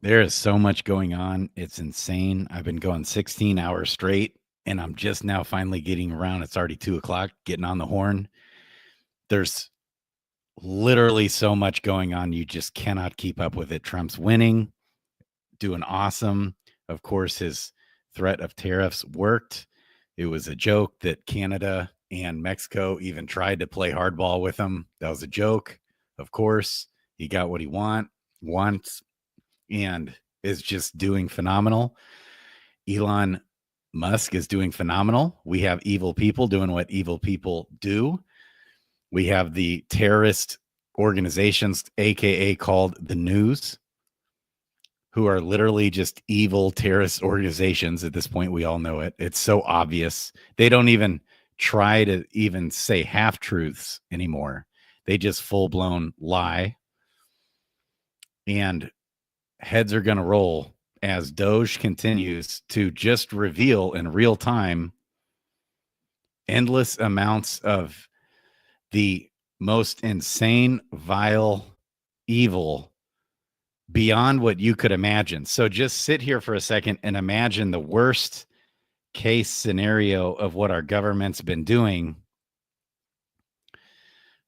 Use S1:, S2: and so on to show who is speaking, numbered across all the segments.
S1: There is so much going on. It's insane. I've been going 16 hours straight, and I'm just now finally getting around. It's already 2 o'clock, getting on the horn. There's literally so much going on. You just cannot keep up with it. Trump's winning, doing awesome. Of course, his threat of tariffs worked. It was a joke that Canada and Mexico even tried to play hardball with him. That was a joke. Of course, he got what he wants, and is just doing phenomenal. Elon Musk is doing phenomenal. We have evil people doing what evil people do. We have the terrorist organizations, AKA called the news, who are literally just evil terrorist organizations at this point. We all know it. It's so obvious. They don't even try to even say half truths anymore. They just full blown lie. And heads are going to roll as DOGE continues to just reveal in real time endless amounts of the most insane, vile, evil beyond what you could imagine. So just sit here for a second and imagine the worst case scenario of what our government's been doing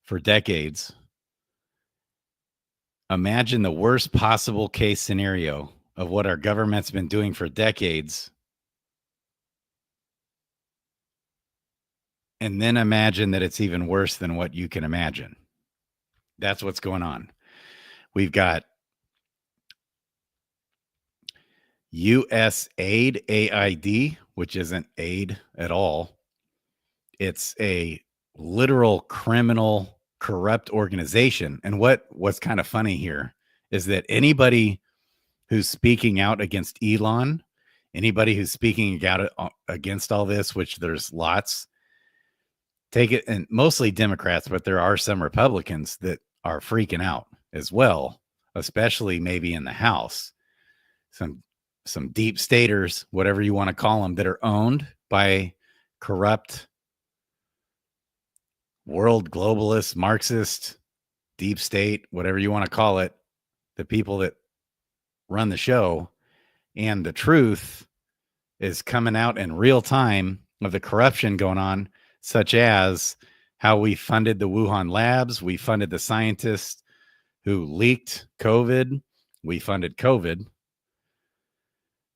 S1: for decades. Imagine the worst possible case scenario of what our government's been doing for decades. And then imagine that it's even worse than what you can imagine. That's what's going on. We've got USAID, AID, which isn't aid at all. It's a literal criminal, corrupt organization. And what's kind of funny here is that anybody who's speaking out against Elon, anybody who's speaking out against all this, which there's lots, take it, and mostly Democrats, but there are some Republicans that are freaking out as well, especially maybe in the House. Some deep staters, whatever you want to call them, that are owned by corrupt world globalist, Marxist, deep state, whatever you want to call it, the people that run the show. And the truth is coming out in real time of the corruption going on, such as how we funded the Wuhan labs. We funded the scientists who leaked COVID. We funded COVID.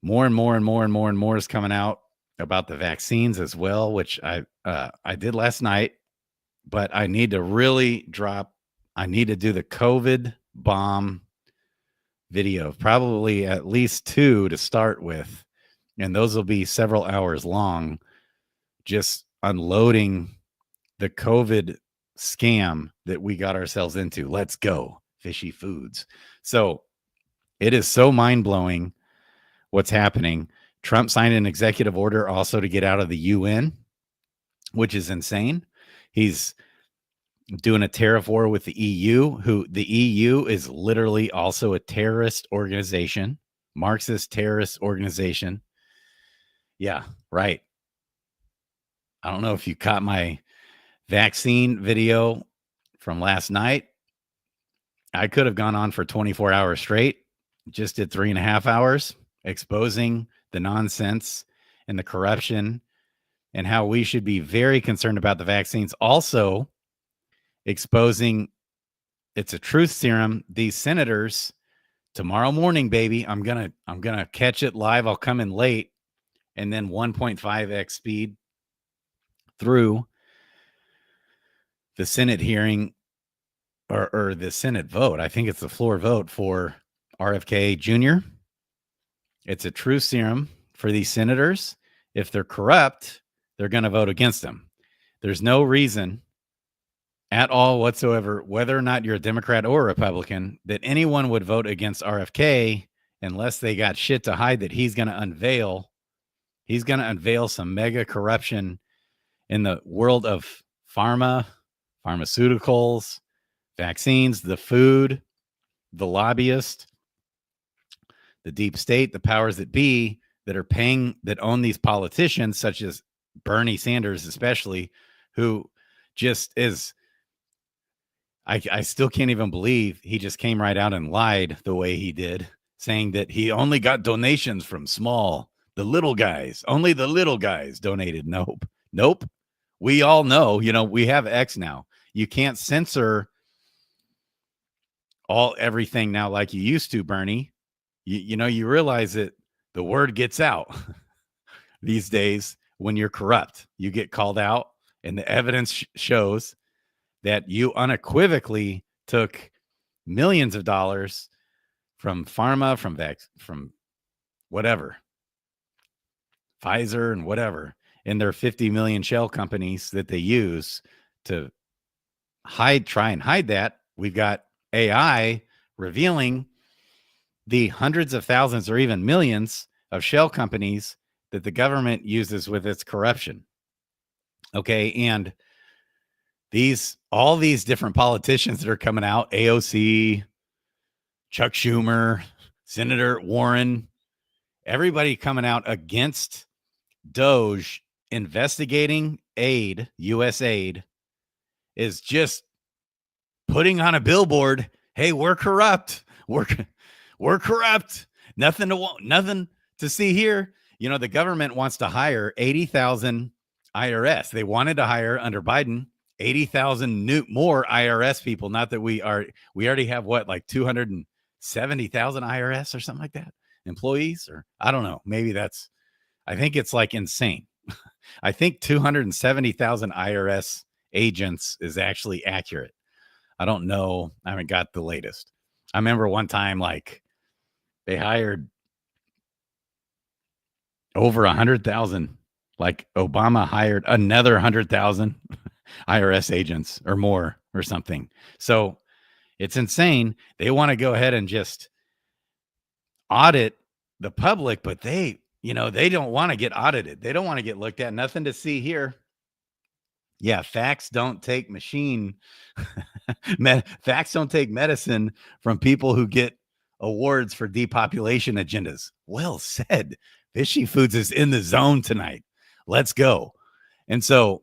S1: More and more and more and more and more is coming out about the vaccines as well, which I did last night, but I need to really I need to do the COVID bomb video, probably at least 2 to start with. And those will be several hours long, just unloading the COVID scam that we got ourselves into. Let's go, fishy foods. So it is so mind-blowing what's happening. Trump signed an executive order also to get out of the UN, which is insane. He's doing a tariff war with the EU, who the EU is literally also a terrorist organization, Marxist terrorist organization. Yeah, right. I don't know if you caught my vaccine video from last night. I could have gone on for 24 hours straight, just did 3.5 hours, exposing the nonsense and the corruption and how we should be very concerned about the vaccines. Also, exposing it's a truth serum. These senators, tomorrow morning, baby, I'm gonna catch it live. I'll come in late and then 1.5x speed through the Senate hearing or the Senate vote. I think it's the floor vote for RFK Jr. It's a truth serum for these senators. If they're corrupt, they're going to vote against them. There's no reason at all whatsoever, whether or not you're a Democrat or a Republican, that anyone would vote against RFK unless they got shit to hide that he's going to unveil. He's going to unveil some mega corruption in the world of pharmaceuticals, vaccines, the food, the lobbyists, the deep state, the powers that be that are paying, that own these politicians, such as Bernie Sanders, especially, who just is, I still can't even believe he just came right out and lied the way he did, saying that he only got donations from the little guys. Only the little guys donated. Nope. Nope. We all know, we have X now. You can't censor everything now like you used to, Bernie. You realize that the word gets out these days when you're corrupt. You get called out, and the evidence shows that you unequivocally took millions of dollars from pharma, from whatever, Pfizer and whatever, in their 50 million shell companies that they use to try and hide that. We've got AI revealing the hundreds of thousands or even millions of shell companies that the government uses with its corruption. Okay. And all these different politicians that are coming out, AOC, Chuck Schumer, Senator Warren, everybody coming out against DOGE investigating USAID, is just putting on a billboard. Hey, we're corrupt. We're corrupt. Nothing to see here. The government wants to hire 80,000 IRS. They wanted to hire under Biden 80,000 more IRS people. Not that we already have like 270,000 IRS or something like that employees, or I don't know. Maybe I think it's like insane. I think 270,000 IRS agents is actually accurate. I don't know. I haven't got the latest. I remember one time, they hired over 100,000. Like Obama hired another 100,000 IRS agents or more or something. So it's insane. They want to go ahead and just audit the public, but they don't want to get audited. They don't want to get looked at. Nothing to see here. Yeah, facts don't take facts don't take medicine from people who get awards for depopulation agendas. Well said. Fishy Foods is in the zone tonight. Let's go. And so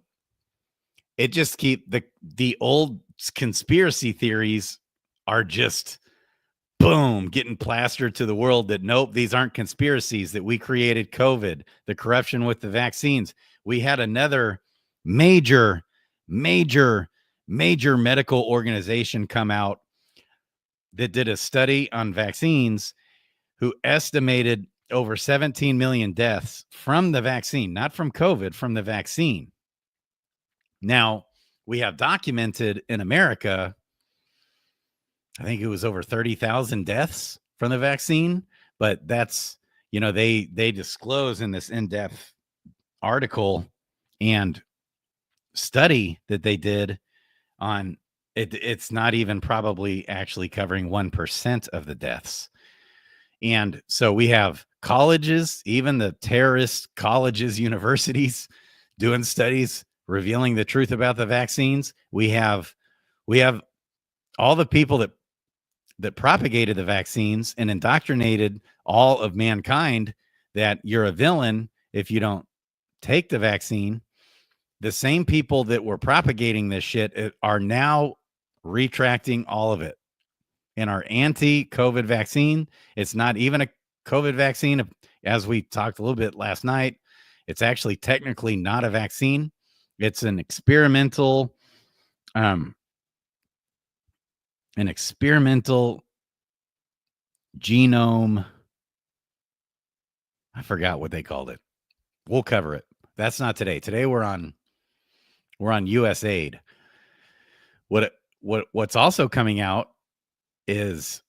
S1: it just the old conspiracy theories are just boom, getting plastered to the world that nope, these aren't conspiracies, that we created COVID, the corruption with the vaccines. We had another major medical organization come out that did a study on vaccines, who estimated over 17 million deaths from the vaccine, not from COVID, from the vaccine. Now, we have documented in America, I think it was over 30,000 deaths from the vaccine, but that's, they disclose in this in-depth article and study that they did on it. It's not even probably actually covering 1% of the deaths. And so we have colleges, even the terrorist colleges, universities, doing studies revealing the truth about the vaccines. We have all the people that propagated the vaccines and indoctrinated all of mankind that you're a villain if you don't take the vaccine. The same people that were propagating this shit are now retracting all of it and are anti-COVID vaccine. It's not even a COVID vaccine. As we talked a little bit last night, it's actually technically not a vaccine. It's an experimental genome. I forgot what they called it. We'll cover it. That's not today. Today we're on USAID. What's also coming out is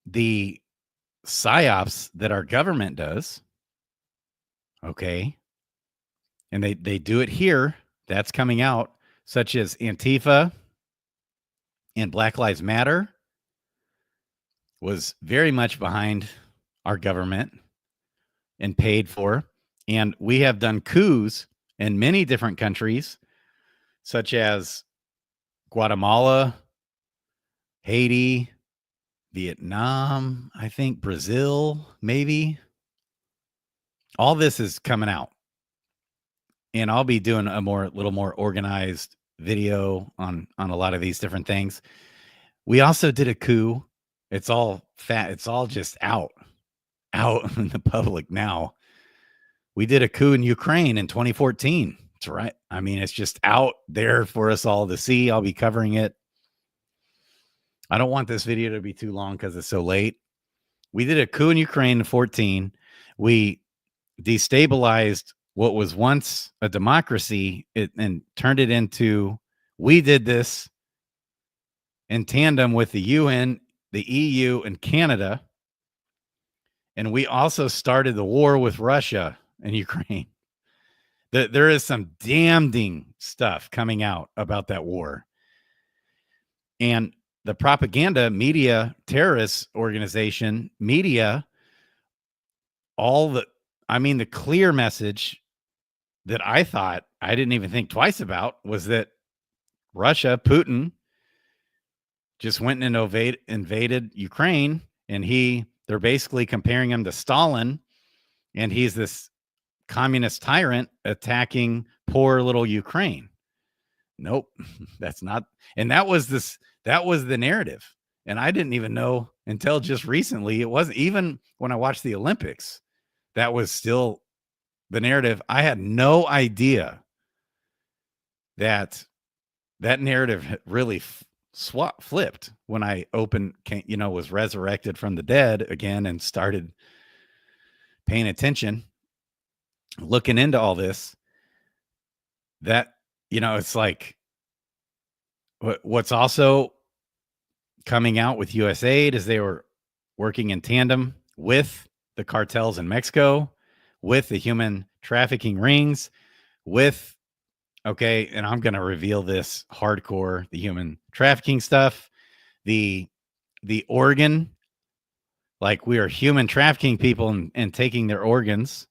S1: the psyops that our government does. Okay. And they do it here. That's coming out, such as Antifa and Black Lives Matter was very much behind our government and paid for. And we have done coups in many different countries, such as Guatemala, Haiti, Vietnam, I think Brazil, maybe. All this is coming out. And I'll be doing a little more organized video on a lot of these different things. We also did a coup It's all fat. It's all just out in the public now. We did a coup in Ukraine in 2014. That's right. I mean, it's just out there for us all to see. I'll be covering it. I don't want this video to be too long because it's so late. We did a coup in Ukraine in 14. We destabilized what was once a democracy and turned it into, we did this in tandem with the UN, the EU, and Canada. And we also started the war with Russia and Ukraine. There is some damning stuff coming out about that war. And the propaganda, media, terrorist organization, media, the clear message that I thought I didn't even think twice about was that Russia, Putin, just went and invaded Ukraine, and they're basically comparing him to Stalin, and he's this communist tyrant attacking poor little Ukraine. Nope, that's not. And that was the narrative. And I didn't even know until just recently. It wasn't even when I watched the Olympics. That was still the narrative. I had no idea that narrative really flipped when I was resurrected from the dead again and started paying attention, looking into all this. That, it's like what's also coming out with USAID is they were working in tandem with the cartels in Mexico, with the human trafficking rings, and I'm going to reveal this hardcore, the human trafficking stuff, the organ, like we are human trafficking people and taking their organs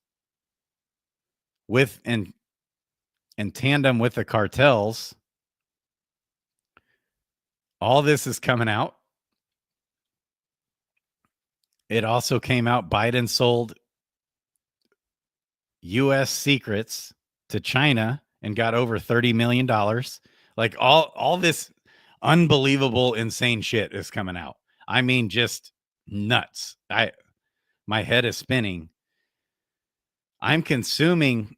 S1: in tandem with the cartels. All this is coming out. It also came out Biden sold U.S. secrets to China and got over $30 million. Like all this unbelievable, insane shit is coming out. I mean, just nuts. My head is spinning. I'm consuming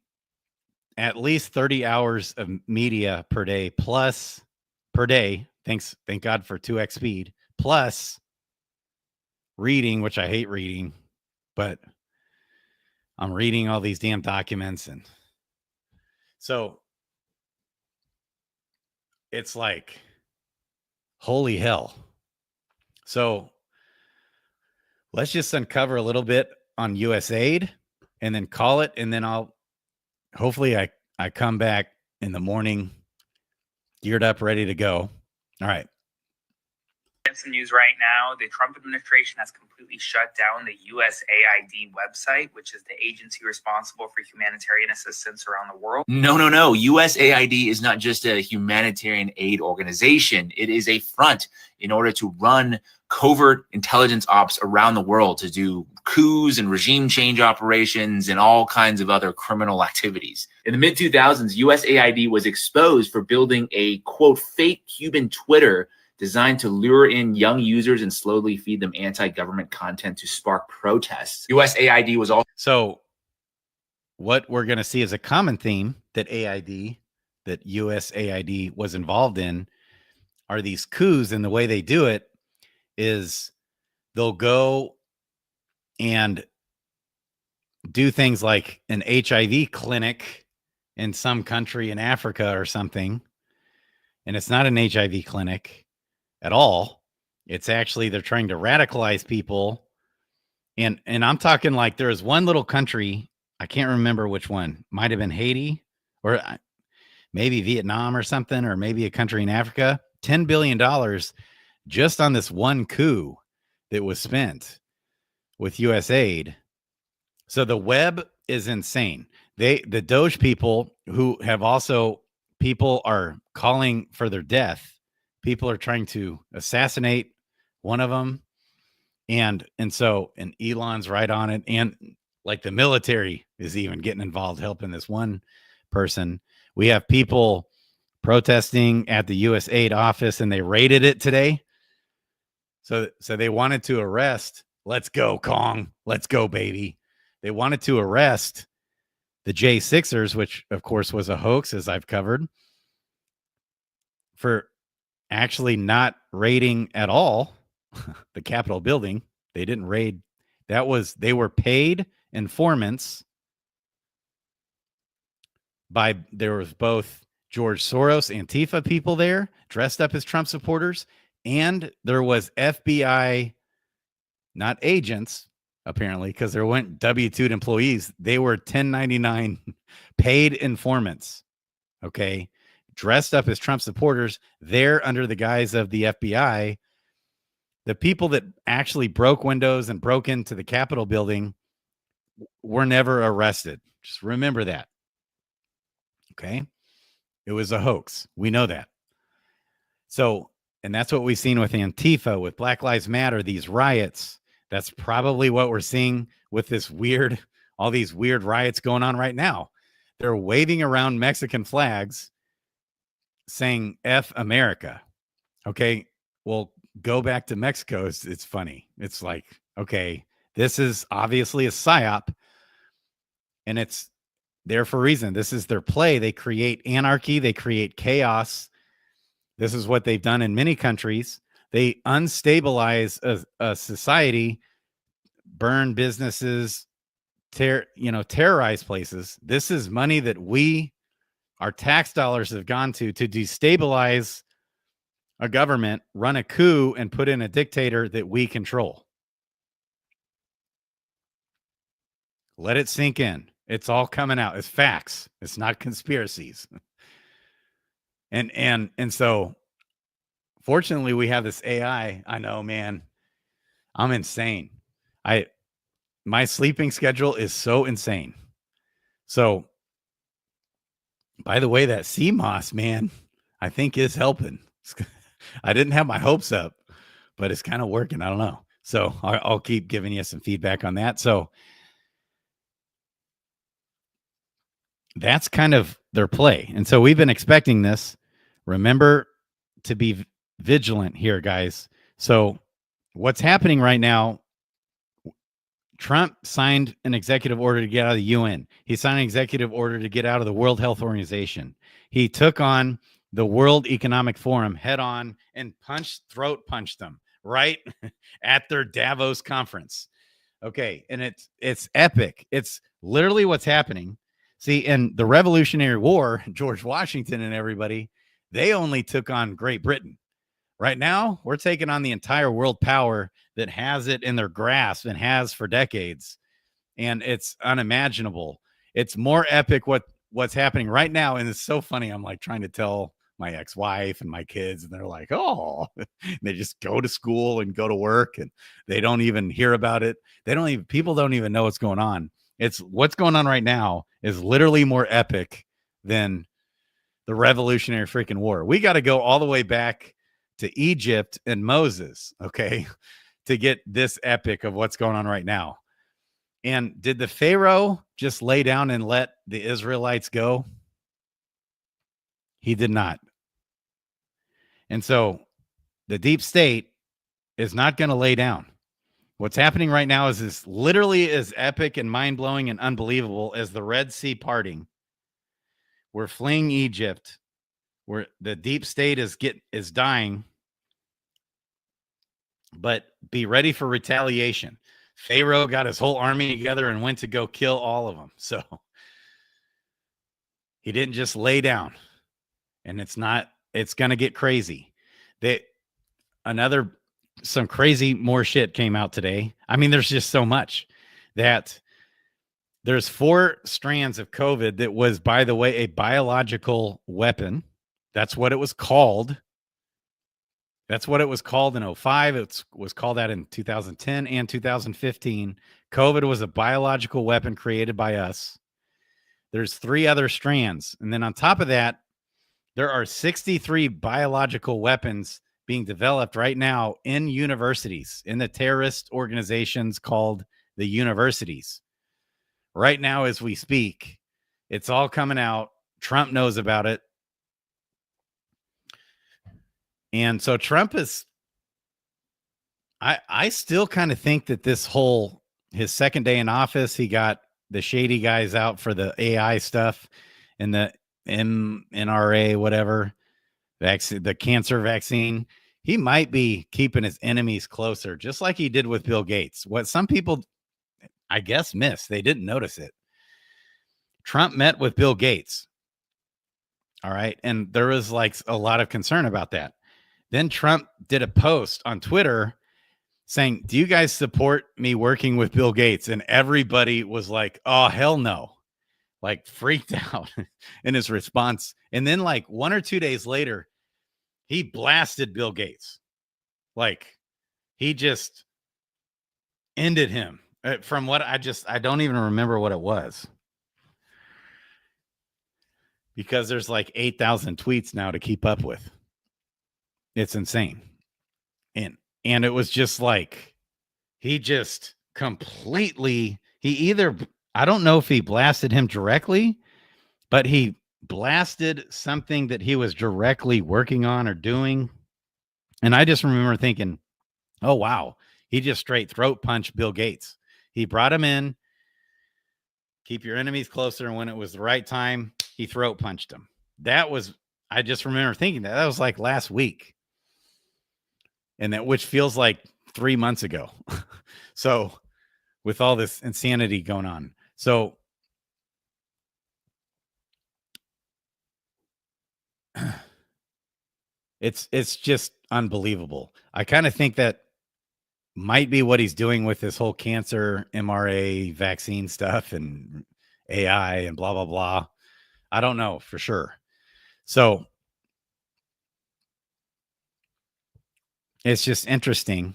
S1: at least 30 hours of media per day. Thank God for 2x speed. Plus reading, which I hate reading, but I'm reading all these damn documents. And so it's like, holy hell. So let's just uncover a little bit on USAID and then call it. And then hopefully I come back in the morning, geared up, ready to go. All right.
S2: Some news right now. The Trump administration has completely shut down the USAID website, which is the agency responsible for humanitarian assistance around the world.
S3: No. USAID is not just a humanitarian aid organization. It is a front in order to run covert intelligence ops around the world to do coups and regime change operations and all kinds of other criminal activities. In the mid-2000s, USAID was exposed for building a, quote, fake Cuban Twitter designed to lure in young users and slowly feed them anti-government content to spark protests. USAID was also...
S1: So what we're going to see is a common theme that USAID was involved in are these coups, and the way they do it is they'll go and do things like an HIV clinic in some country in Africa or something. And it's not an HIV clinic at all. It's actually, they're trying to radicalize people. And I'm talking like there is one little country, I can't remember which one, might have been Haiti or maybe Vietnam or something, or maybe a country in Africa, $10 billion just on this one coup that was spent with USAID. So the web is insane. The DOGE people who have also, people are calling for their death. People are trying to assassinate one of them. And Elon's right on it. And like the military is even getting involved, helping this one person. We have people protesting at the USAID office and they raided it today. So they wanted to arrest. Let's go, Kong. Let's go, baby. They wanted to arrest the J6ers, which of course was a hoax, as I've covered, for actually not raiding at all the Capitol building. They didn't raid. They were paid informants there was both George Soros, Antifa people there dressed up as Trump supporters, and there was FBI, not agents, apparently, because there weren't W-2 employees. They were 1099 paid informants, okay, dressed up as Trump supporters there under the guise of the FBI. The people that actually broke windows and broke into the Capitol building were never arrested. Just remember that. Okay. It was a hoax. We know that. So, and that's what we've seen with Antifa, with Black Lives Matter, these riots. That's probably what we're seeing with all these weird riots going on right now. They're waving around Mexican flags saying F America. Okay. Well, go back to Mexico. It's funny. It's like, okay, this is obviously a psyop, and it's there for a reason. This is their play. They create anarchy. They create chaos. This is what they've done in many countries. They unstabilize a society, burn businesses, terrorize places. This is money that our tax dollars have gone to destabilize a government, run a coup, and put in a dictator that we control. Let it sink in. It's all coming out. It's facts. It's not conspiracies. And so fortunately we have this AI. I know, man, I'm insane. My sleeping schedule is so insane. So by the way, that CMOS, man, I think is helping. I didn't have my hopes up, but it's kind of working. I don't know. So I'll keep giving you some feedback on that. So that's kind of their play. And so we've been expecting this. Remember to be vigilant here, guys. So what's happening right now, Trump signed an executive order to get out of the UN. He signed an executive order to get out of the World Health Organization. He took on the World Economic Forum head on and throat punched them right at their Davos conference. Okay. And it's epic. It's literally what's happening. See, in the Revolutionary War, George Washington and everybody, they only took on Great Britain. Right now, we're taking on the entire world power that has it in their grasp and has for decades. And it's unimaginable. It's more epic what's happening right now. And it's so funny. I'm like trying to tell my ex-wife and my kids, and they're like, oh, they just go to school and go to work, and they don't even hear about it. People don't even know what's going on. It's what's going on right now is literally more epic than the Revolutionary freaking War. We got to go all the way back to Egypt and Moses, okay, to get this epic of what's going on right now. And did the Pharaoh just lay down and let the Israelites go? He did not. And so the deep state is not going to lay down. What's happening right now is literally as epic and mind-blowing and unbelievable as the Red Sea parting. We're fleeing Egypt, where the deep state is dying. But be ready for retaliation. Pharaoh got his whole army together and went to go kill all of them. So he didn't just lay down. And it's going to get crazy. Some crazy more shit came out today. I mean, there's just so much that there's 4 strands of COVID that was, by the way, a biological weapon. That's what it was called. That's what it was called in 2005. It was called that in 2010 and 2015. COVID was a biological weapon created by us. There's 3 other strands. And then on top of that, there are 63 biological weapons being developed right now in universities, in the terrorist organizations called the universities. Right now, as we speak, it's all coming out. Trump knows about it. And so Trump is I still kind of think that his second day in office, he got the shady guys out for the AI stuff and the mRNA, whatever, vaccine, the cancer vaccine. He might be keeping his enemies closer, just like he did with Bill Gates. What some people, I guess, missed, they didn't notice it. Trump met with Bill Gates. All right. And there was like a lot of concern about that. Then Trump did a post on Twitter saying, do you guys support me working with Bill Gates? And everybody was like, oh, hell no. Like freaked out in his response. And then like 1 or 2 days later, he blasted Bill Gates. Like he just ended him. From what I don't even remember what it was. Because there's like 8,000 tweets now to keep up with. It's insane. And it was just like, he just completely, I don't know if he blasted him directly, but he blasted something that he was directly working on or doing. And I just remember thinking, oh, wow, he just straight throat punched Bill Gates. He brought him in, keep your enemies closer. And when it was the right time, he throat punched him. I just remember thinking that was like last week. And that, which feels like 3 months ago. So with all this insanity going on. So it's just unbelievable. I kind of think that might be what he's doing with this whole cancer mRNA vaccine stuff and AI and blah, blah, blah. I don't know for sure. So it's just interesting.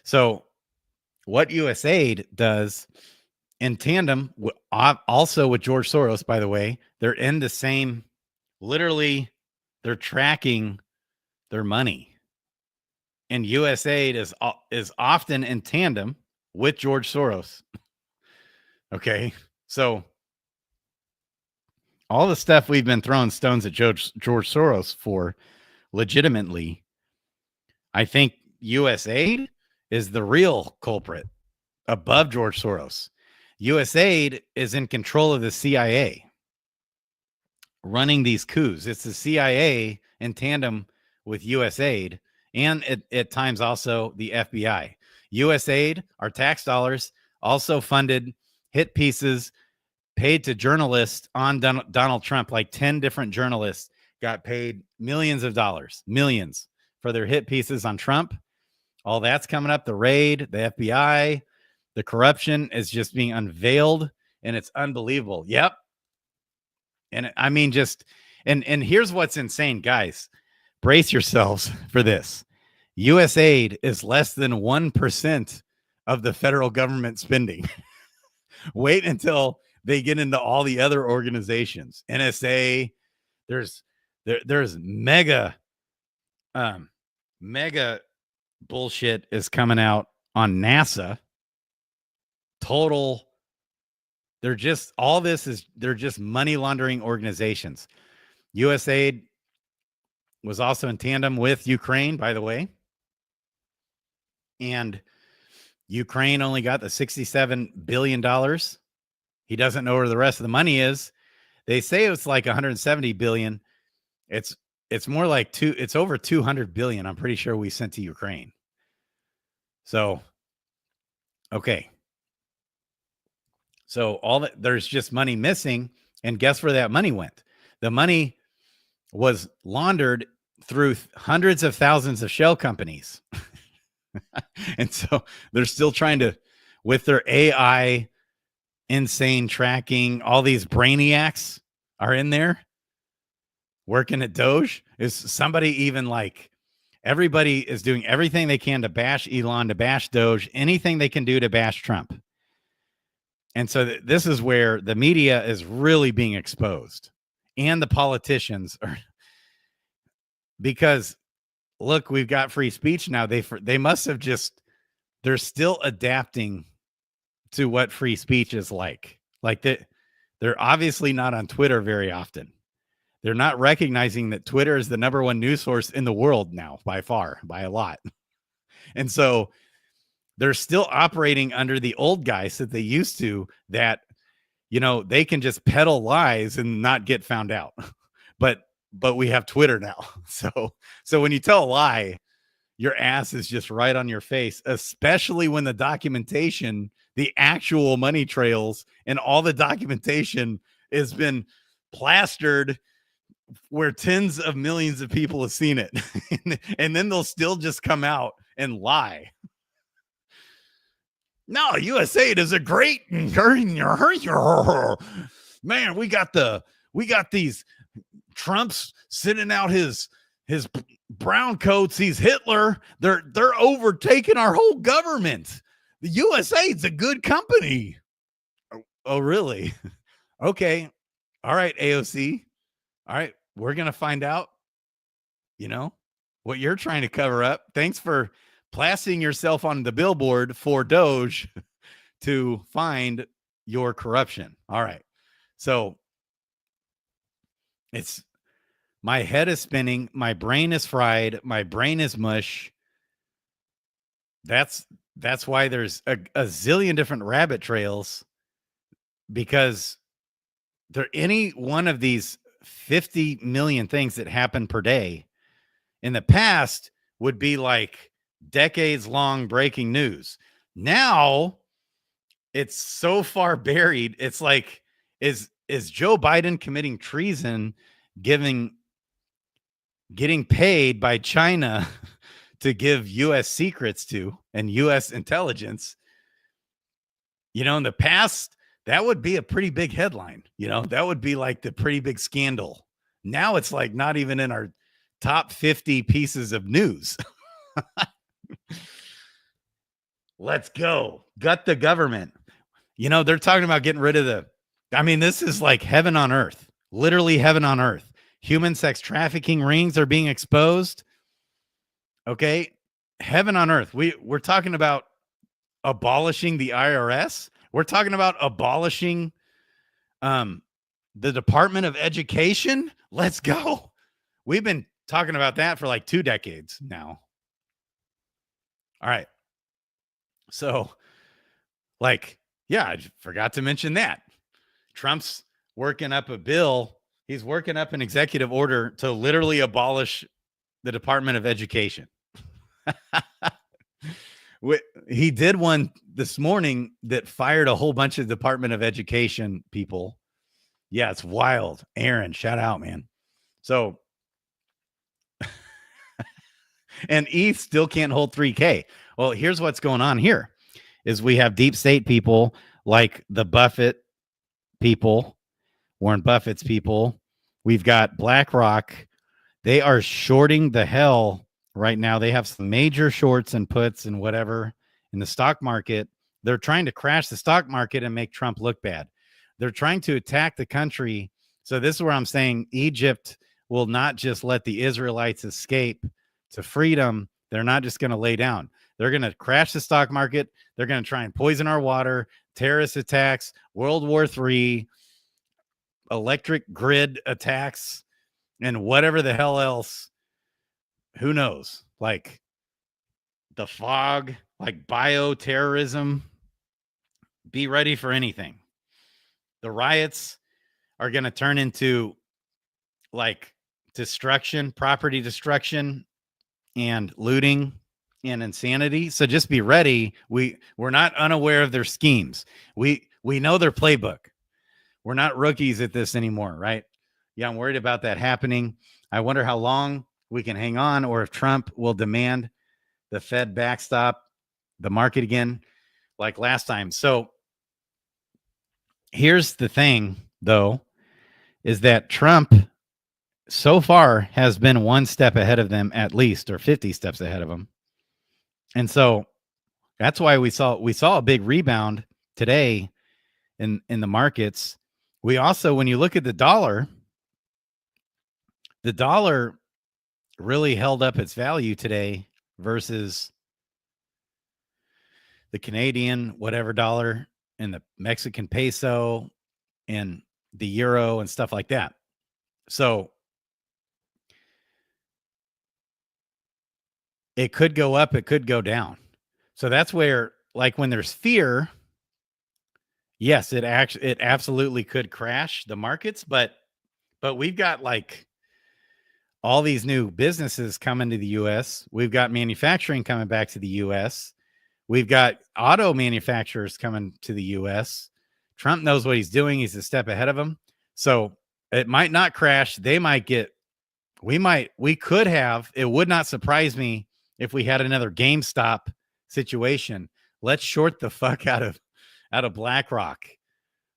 S1: So what USAID does in tandem, also with George Soros, by the way, they're in the same, literally, they're tracking their money. And USAID is often in tandem with George Soros. Okay. So all the stuff we've been throwing stones at George Soros for legitimately, I think USAID is the real culprit above George Soros. USAID is in control of the CIA running these coups. It's the CIA in tandem with USAID and at times also the FBI. USAID, our tax dollars, also funded hit pieces paid to journalists on Donald Trump. Like 10 different journalists got paid millions of dollars, millions for their hit pieces on Trump. All that's coming up. The raid, the FBI, the corruption is just being unveiled, and it's unbelievable. Yep. And I mean, and here's what's insane, guys. Brace yourselves for this. USAID is less than 1% of the federal government spending. Wait until they get into all the other organizations. NSA, there's mega bullshit is coming out on NASA. Total. They're just money laundering organizations. USAID was also in tandem with Ukraine, by the way. And Ukraine only got the $67 billion. He doesn't know where the rest of the money is. They say it's like 170 billion. It's more like it's over 200 billion. I'm pretty sure we sent to Ukraine. So, okay. So there's just money missing. And guess where that money went? The money was laundered through hundreds of thousands of shell companies. And so they're still trying to, with their AI insane tracking, all these brainiacs are in there working at DOGE. Is somebody even like, everybody is doing everything they can to bash Elon, to bash DOGE, anything they can do to bash Trump. And so this is where the media is really being exposed, and the politicians are, because look, we've got free speech now. They must have they're still adapting to what free speech is like. Like they're obviously not on Twitter very often. They're not recognizing that Twitter is the #1 news source in the world now, by far, by a lot. And so they're still operating under the old guys that they used to, that, you know, they can just peddle lies and not get found out. but we have Twitter now. So when you tell a lie, your ass is just right on your face, especially when the documentation, the actual money trails and all the documentation has been plastered where tens of millions of people have seen it. And then they'll still just come out and lie. No, USAID is a great man. We got these Trump's sending out his brown coats. He's Hitler. They're overtaking our whole government. The USAID's a good company. Oh, really? Okay. All right, AOC. All right, we're gonna find out, you know, what you're trying to cover up. Thanks for plastering yourself on the billboard for DOGE to find your corruption. All right. So it's, my head is spinning, my brain is fried, my brain is mush. That's why there's a zillion different rabbit trails, because there, any one of these 50 million things that happen per day in the past would be like decades long breaking news. Now it's so far buried. It's like, is Joe Biden committing treason, getting paid by China to give U.S. secrets to and U.S. intelligence? You know, in the past, that would be a pretty big headline. You know, that would be like the pretty big scandal. Now it's like not even in our top 50 pieces of news. Let's go. Gut the government. You know, they're talking about getting rid of this is like heaven on earth, literally heaven on earth. Human sex trafficking rings are being exposed. Okay. Heaven on earth. We're talking about abolishing the IRS. We're talking about abolishing the Department of Education. Let's go. We've been talking about that for like 2 decades now. All right. So, like, yeah, I forgot to mention that. Trump's working up a bill. He's working up an executive order to literally abolish the Department of Education. He did one this morning that fired a whole bunch of Department of Education people. Yeah, it's wild. Aaron, shout out, man. So, and ETH still can't hold 3K. Well, here's what's going on here is we have deep state people like the Buffett people, Warren Buffett's people. We've got BlackRock. They are shorting the hell right now. They have some major shorts and puts and whatever in the stock market. They're trying to crash the stock market and make Trump look bad. They're trying to attack the country. So this is where I'm saying Egypt will not just let the Israelites escape to freedom. They're not just going to lay down. They're going to crash the stock market. They're going to try and poison our water, terrorist attacks, World War III, electric grid attacks, and whatever the hell else. Who knows? Like the fog, like bioterrorism. Be ready for anything. The riots are going to turn into like destruction, property destruction, and looting and insanity. So just be ready. We're not unaware of their schemes. We know their playbook. We're not rookies at this anymore, right? Yeah, I'm worried about that happening. I wonder how long we can hang on, or if Trump will demand the Fed backstop the market again like last time. So here's the thing, though, is that Trump so far has been one step ahead of them at least, or 50 steps ahead of them. And so that's why we saw a big rebound today in the markets. We also, when you look at the dollar really held up its value today versus the Canadian whatever dollar and the Mexican peso and the euro and stuff like that. So it could go up, it could go down. So that's where, like, when there's fear, yes, it absolutely could crash the markets, but we've got like all these new businesses coming to the US. We've got manufacturing coming back to the US. We've got auto manufacturers coming to the US. Trump knows what he's doing. He's a step ahead of him. So it might not crash. They might get, we could have, it would not surprise me if we had another GameStop situation. Let's short the fuck out of BlackRock.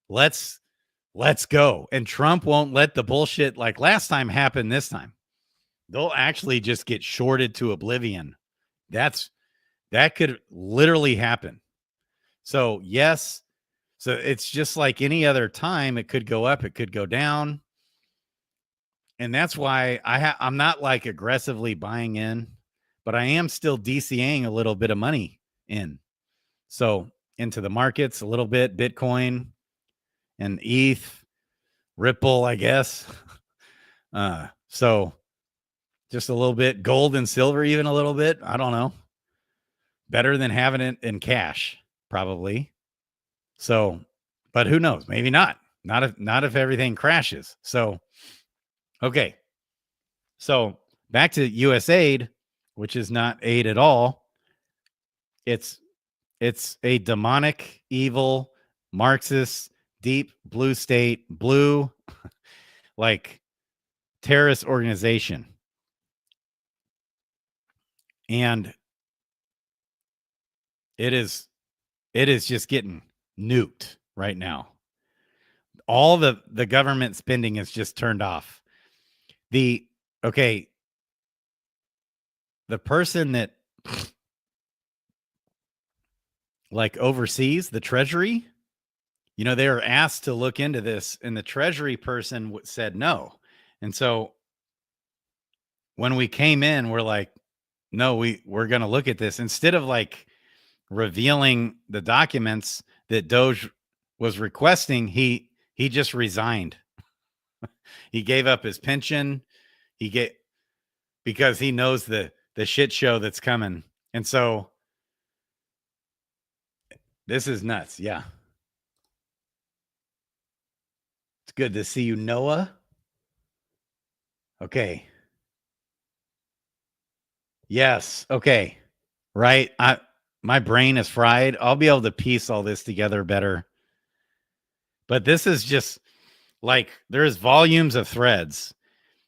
S1: Let's go. And Trump won't let the bullshit like last time happen this time. They'll actually just get shorted to oblivion. That could literally happen. So yes. So it's just like any other time. It could go up. It could go down. And that's why I'm not like aggressively buying in, but I am still DCAing a little bit of money in. So into the markets a little bit, Bitcoin and ETH, Ripple, I guess. So just a little bit, gold and silver, even a little bit. I don't know. Better than having it in cash, probably. So, but who knows? Maybe not. Not if everything crashes. So, okay. So back to USAID, which is not aid at all. It's a demonic, evil, Marxist, deep blue state, blue, like terrorist organization. And it is just getting nuked right now. All the government spending is just turned off. The person that like oversees the Treasury, you know, they were asked to look into this, and the Treasury person said no. And so when we came in, we're like, no, we're going to look at this instead of like revealing the documents that DOGE was requesting. He just resigned. He gave up his pension. Because he knows the shit show that's coming. And so this is nuts. Yeah. It's good to see you, Noah. Okay. Yes. Okay. Right. My brain is fried. I'll be able to piece all this together better. But this is just like, there's volumes of threads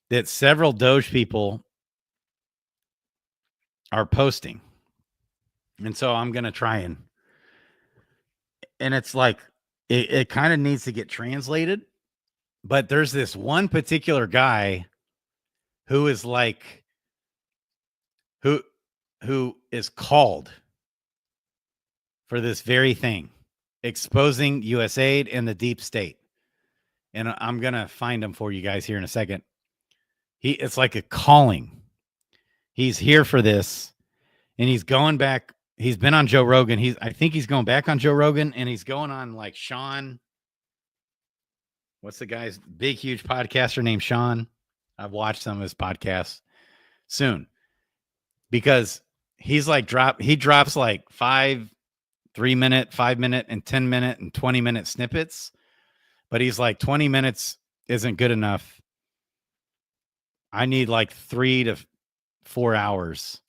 S1: that several Doge people are posting. And so I'm going to try and it's like, it kind of needs to get translated, but there's this one particular guy who is like, who is called for this very thing, exposing USAID and the deep state. And I'm going to find him for you guys here in a second. It's like a calling. He's here for this, and he's going back. He's been on Joe Rogan. I think he's going back on Joe Rogan, and he's going on like Sean. What's the guy's big, huge podcaster named Sean? I've watched some of his podcasts soon because he's like he drops like 3-minute, 5-minute, and 10-minute and 20-minute snippets. But he's like 20 minutes isn't good enough. I need like 3 to 4 hours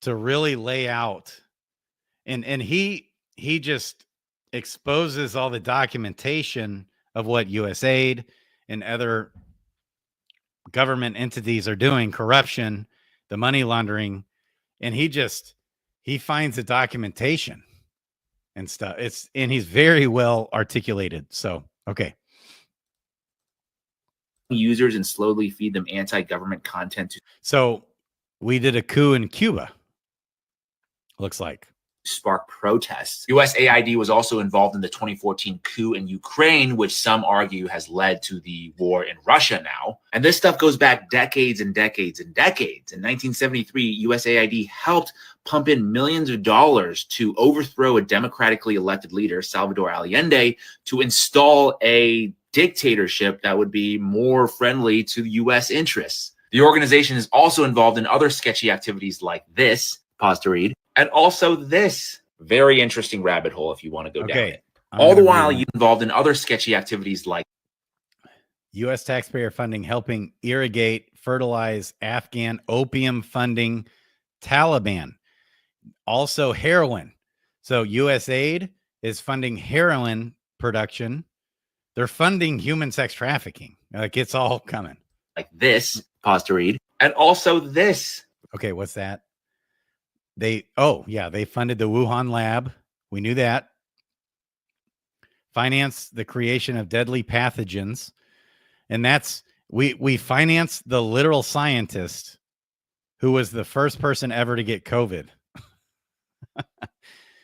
S1: to really lay out. And he just exposes all the documentation of what USAID and other government entities are doing, corruption, the money laundering. And he finds the documentation and stuff. And he's very well articulated. So, okay.
S3: Users and slowly feed them anti-government content.
S1: So we did a coup in Cuba. Looks like.
S3: Spark protests. USAID was also involved in the 2014 coup in Ukraine, which some argue has led to the war in Russia now. And this stuff goes back decades and decades and decades. In 1973, USAID helped pump in millions of dollars to overthrow a democratically elected leader, Salvador Allende, to install a dictatorship that would be more friendly to U.S. interests. The organization is also involved in other sketchy activities like this. Pause to read. And also this very interesting rabbit hole if you want to go down it.
S1: I'm
S3: All the
S1: gonna
S3: while
S1: read
S3: you involved in other sketchy activities like
S1: U.S. taxpayer funding helping irrigate, fertilize Afghan opium funding Taliban. Also heroin. So USAID is funding heroin production. They're funding human sex trafficking. Like it's all coming.
S3: like this, pause to read, and also this.
S1: Okay, what's that? They funded the Wuhan lab. We knew that. Finance the creation of deadly pathogens. And that's we financed the literal scientist who was the first person ever to get COVID.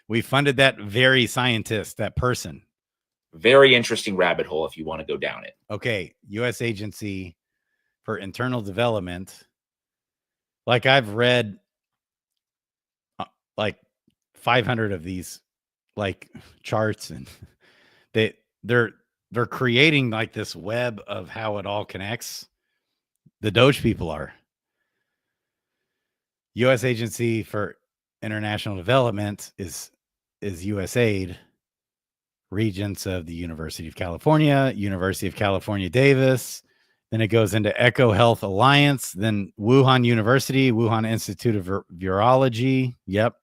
S1: We funded that very scientist, that person.
S3: Very interesting rabbit hole if you want to go down it.
S1: Okay, U.S. Agency for Internal Development. Like I've read like 500 of these like charts, and they're creating like this web of how it all connects. The DOGE people are. U.S. Agency for International Development is USAID. Regents of the University of California, University of California, Davis. Then it goes into Echo Health Alliance, then Wuhan University, Wuhan Institute of Virology. Yep.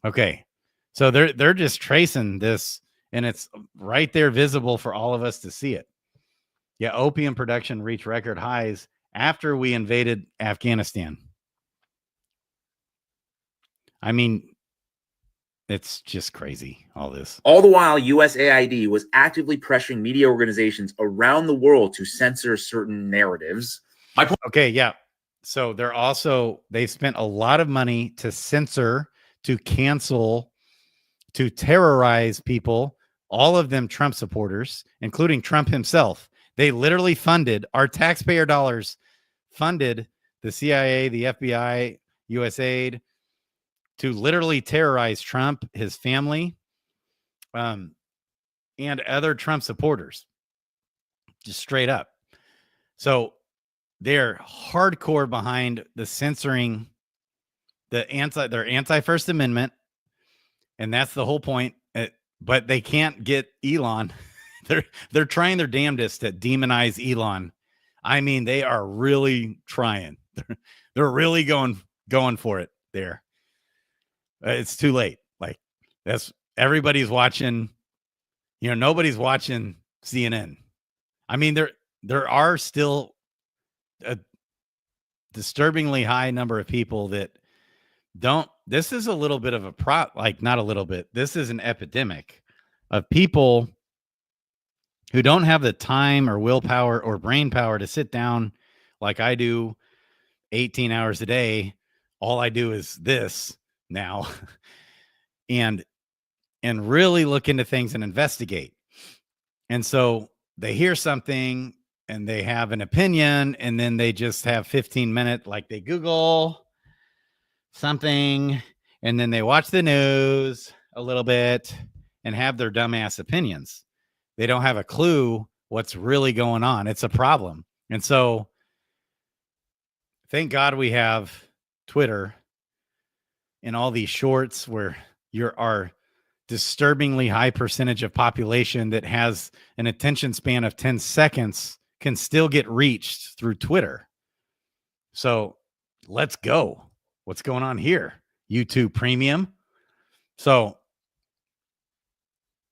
S1: Okay. So they're just tracing this, and it's right there visible for all of us to see it. Yeah, opium production reached record highs after we invaded Afghanistan. I mean, it's just crazy, all this.
S3: All the while, USAID was actively pressuring media organizations around the world to censor certain narratives. My point.
S1: Okay, yeah. So they've spent a lot of money to censor, to cancel, to terrorize people, all of them Trump supporters, including Trump himself. They literally funded, our taxpayer dollars funded the CIA, the FBI, USAID, to literally terrorize Trump, his family, and other Trump supporters, just straight up. So they're hardcore behind the censoring, they're anti-First Amendment, and that's the whole point. But they can't get Elon. They're trying their damnedest to demonize Elon. I mean, they are really trying. They're really going for it there. It's too late. Like everybody's watching, nobody's watching CNN. I mean, there are still a disturbingly high number of people that don't. This is a little bit of not a little bit. This is an epidemic of people who don't have the time or willpower or brain power to sit down like I do 18 hours a day. All I do is this now and really look into things and investigate. And so they hear something and they have an opinion, and then they just have 15-minute, like they Google something and then they watch the news a little bit and have their dumbass opinions. They don't have a clue what's really going on. It's a problem. And so thank God we have Twitter and all these shorts where our disturbingly high percentage of population that has an attention span of 10 seconds can still get reached through Twitter. So let's go. What's going on here? YouTube Premium. So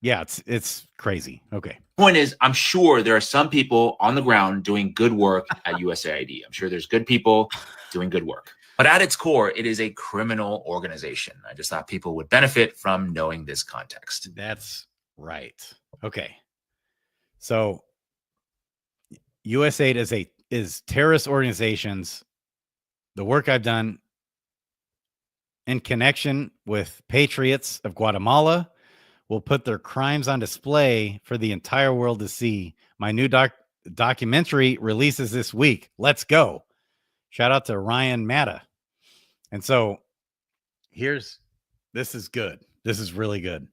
S1: yeah, it's crazy. Okay.
S3: Point is, I'm sure there are some people on the ground doing good work at USAID. I'm sure there's good people doing good work. But at its core, it is a criminal organization. I just thought people would benefit from knowing this context.
S1: That's right. Okay. So USAID is terrorist organizations. The work I've done in connection with patriots of Guatemala will put their crimes on display for the entire world to see. My new documentary releases this week. Let's go. Shout out to Ryan Matta. And so this is good. This is really good.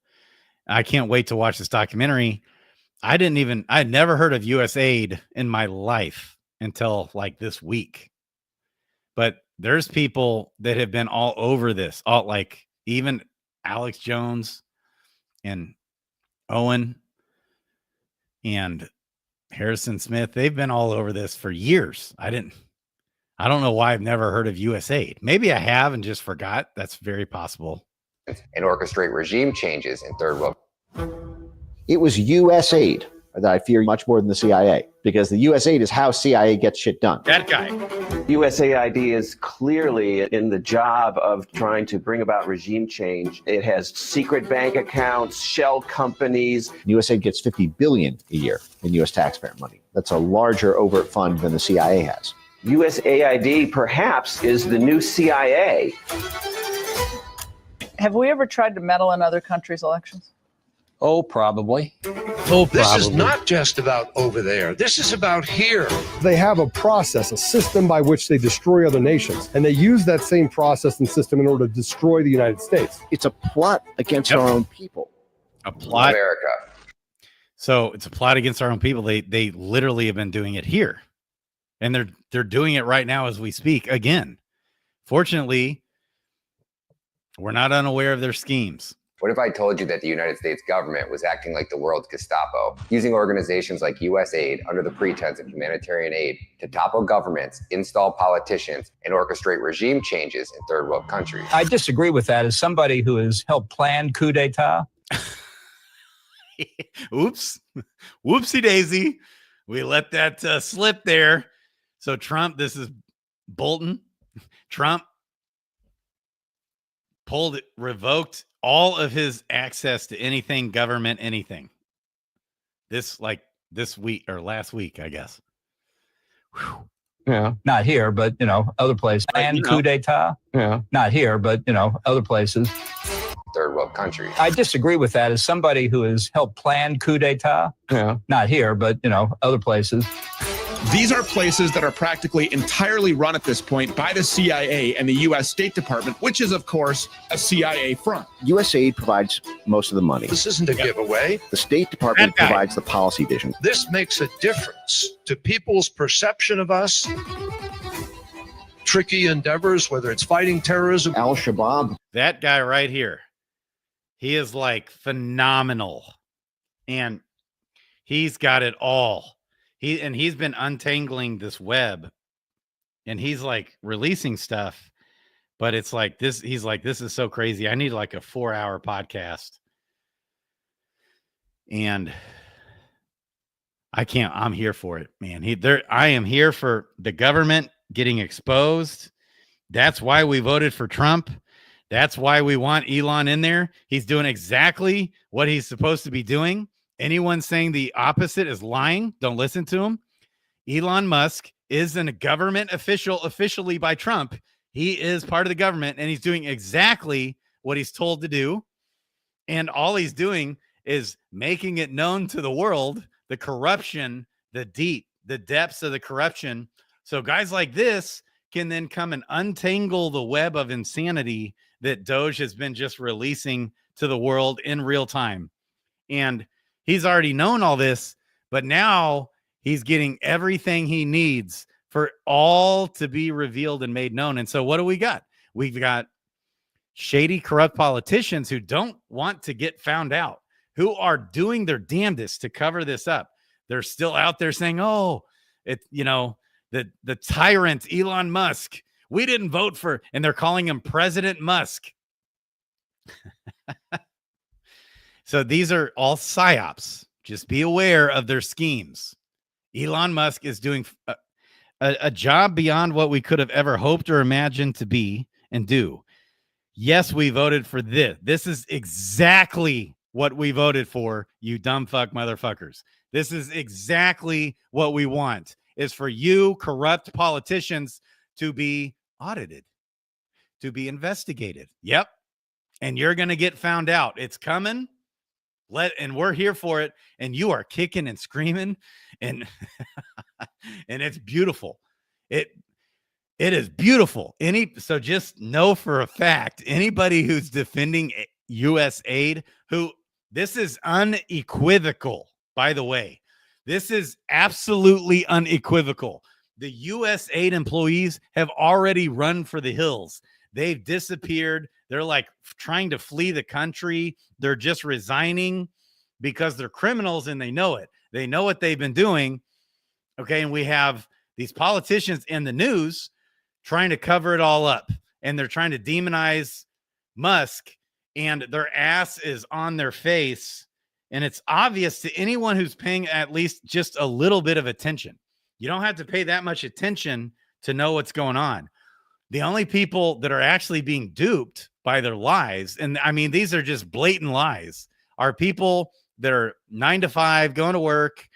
S1: I can't wait to watch this documentary. I'd never heard of USAID in my life until like this week. But there's people that have been all over this, all like even Alex Jones and Owen and Harrison Smith. They've been all over this for years. I don't know why I've never heard of USAID. Maybe I have and just forgot. That's very possible.
S4: And orchestrate regime changes in third world.
S5: It was USAID that I fear much more than the CIA, because the USAID is how CIA gets shit done.
S1: That guy.
S6: USAID is clearly in the job of trying to bring about regime change. It has secret bank accounts, shell companies.
S5: USAID gets $50 billion a year in U.S. taxpayer money. That's a larger overt fund than the CIA has.
S6: USAID perhaps is the new CIA.
S7: Have we ever tried to meddle in other countries' elections?
S8: Oh, probably.
S9: This is not just about over there. This is about here.
S10: They have a process, a system by which they destroy other nations. And they use that same process and system in order to destroy the United States.
S5: It's a plot against our own people.
S1: A plot.
S4: America.
S1: So it's a plot against our own people. They literally have been doing it here. And they're doing it right now as we speak again. Fortunately, we're not unaware of their schemes.
S4: What if I told you that the United States government was acting like the world's Gestapo, using organizations like USAID under the pretense of humanitarian aid to topple governments, install politicians, and orchestrate regime changes in third world countries?
S8: I disagree with that as somebody who has helped plan coup d'etat.
S1: Oops. Whoopsie daisy. We let that slip there. So Trump, this is Bolton. Trump revoked all of his access to anything government, anything. This week or last week, I guess. Whew.
S8: Yeah. Not here, but, other places. And coup d'etat. Yeah. Not here, but, other places.
S4: Third world countries.
S8: I disagree with that as somebody who has helped plan coup d'etat. Yeah. Not here, but, other places.
S11: These are places that are practically entirely run at this point by the CIA and the U.S. State Department, which is, of course, a CIA front.
S5: USAID provides most of the money.
S9: This isn't a giveaway.
S5: The State Department provides the policy vision.
S9: This makes a difference to people's perception of us. Tricky endeavors, whether it's fighting terrorism.
S5: Al-Shabaab.
S1: That guy right here. He is like phenomenal. And he's got it all. He's been untangling this web, and he's like releasing stuff, but it's like this. He's like, this is so crazy. I need like a 4-hour podcast. And I can't, I'm here for it, man. I am here for the government getting exposed. That's why we voted for Trump. That's why we want Elon in there. He's doing exactly what he's supposed to be doing. Anyone saying the opposite is lying. Don't listen to him. Elon Musk is a government official, officially by Trump. He is part of the government, and he's doing exactly what he's told to do. And all he's doing is making it known to the world, the corruption, the depths of the corruption. So guys like this can then come and untangle the web of insanity that DOGE has been just releasing to the world in real time. And he's already known all this, but now he's getting everything he needs for all to be revealed and made known. And so what do we got? We've got shady, corrupt politicians who don't want to get found out, who are doing their damnedest to cover this up. They're still out there saying, oh, the tyrant Elon Musk, we didn't vote for, and they're calling him President Musk. So these are all psyops. Just be aware of their schemes. Elon Musk is doing a job beyond what we could have ever hoped or imagined to be and do. Yes, we voted for this. This is exactly what we voted for, you dumb fuck motherfuckers. This is exactly what we want, is for you corrupt politicians to be audited, to be investigated. Yep. And you're going to get found out. It's coming. And we're here for it, and you are kicking and screaming, and and it's beautiful. It is beautiful. So just know for a fact, anybody who's defending USAID, this is unequivocal, by the way. This is absolutely unequivocal. The USAID employees have already run for the hills. They've disappeared. They're like trying to flee the country. They're just resigning because they're criminals and they know it. They know what they've been doing. Okay. And we have these politicians in the news trying to cover it all up. And they're trying to demonize Musk, and their ass is on their face. And it's obvious to anyone who's paying at least just a little bit of attention. You don't have to pay that much attention to know what's going on. The only people that are actually being duped by their lies, and I mean, these are just blatant lies, are people that are 9 to 5 going to work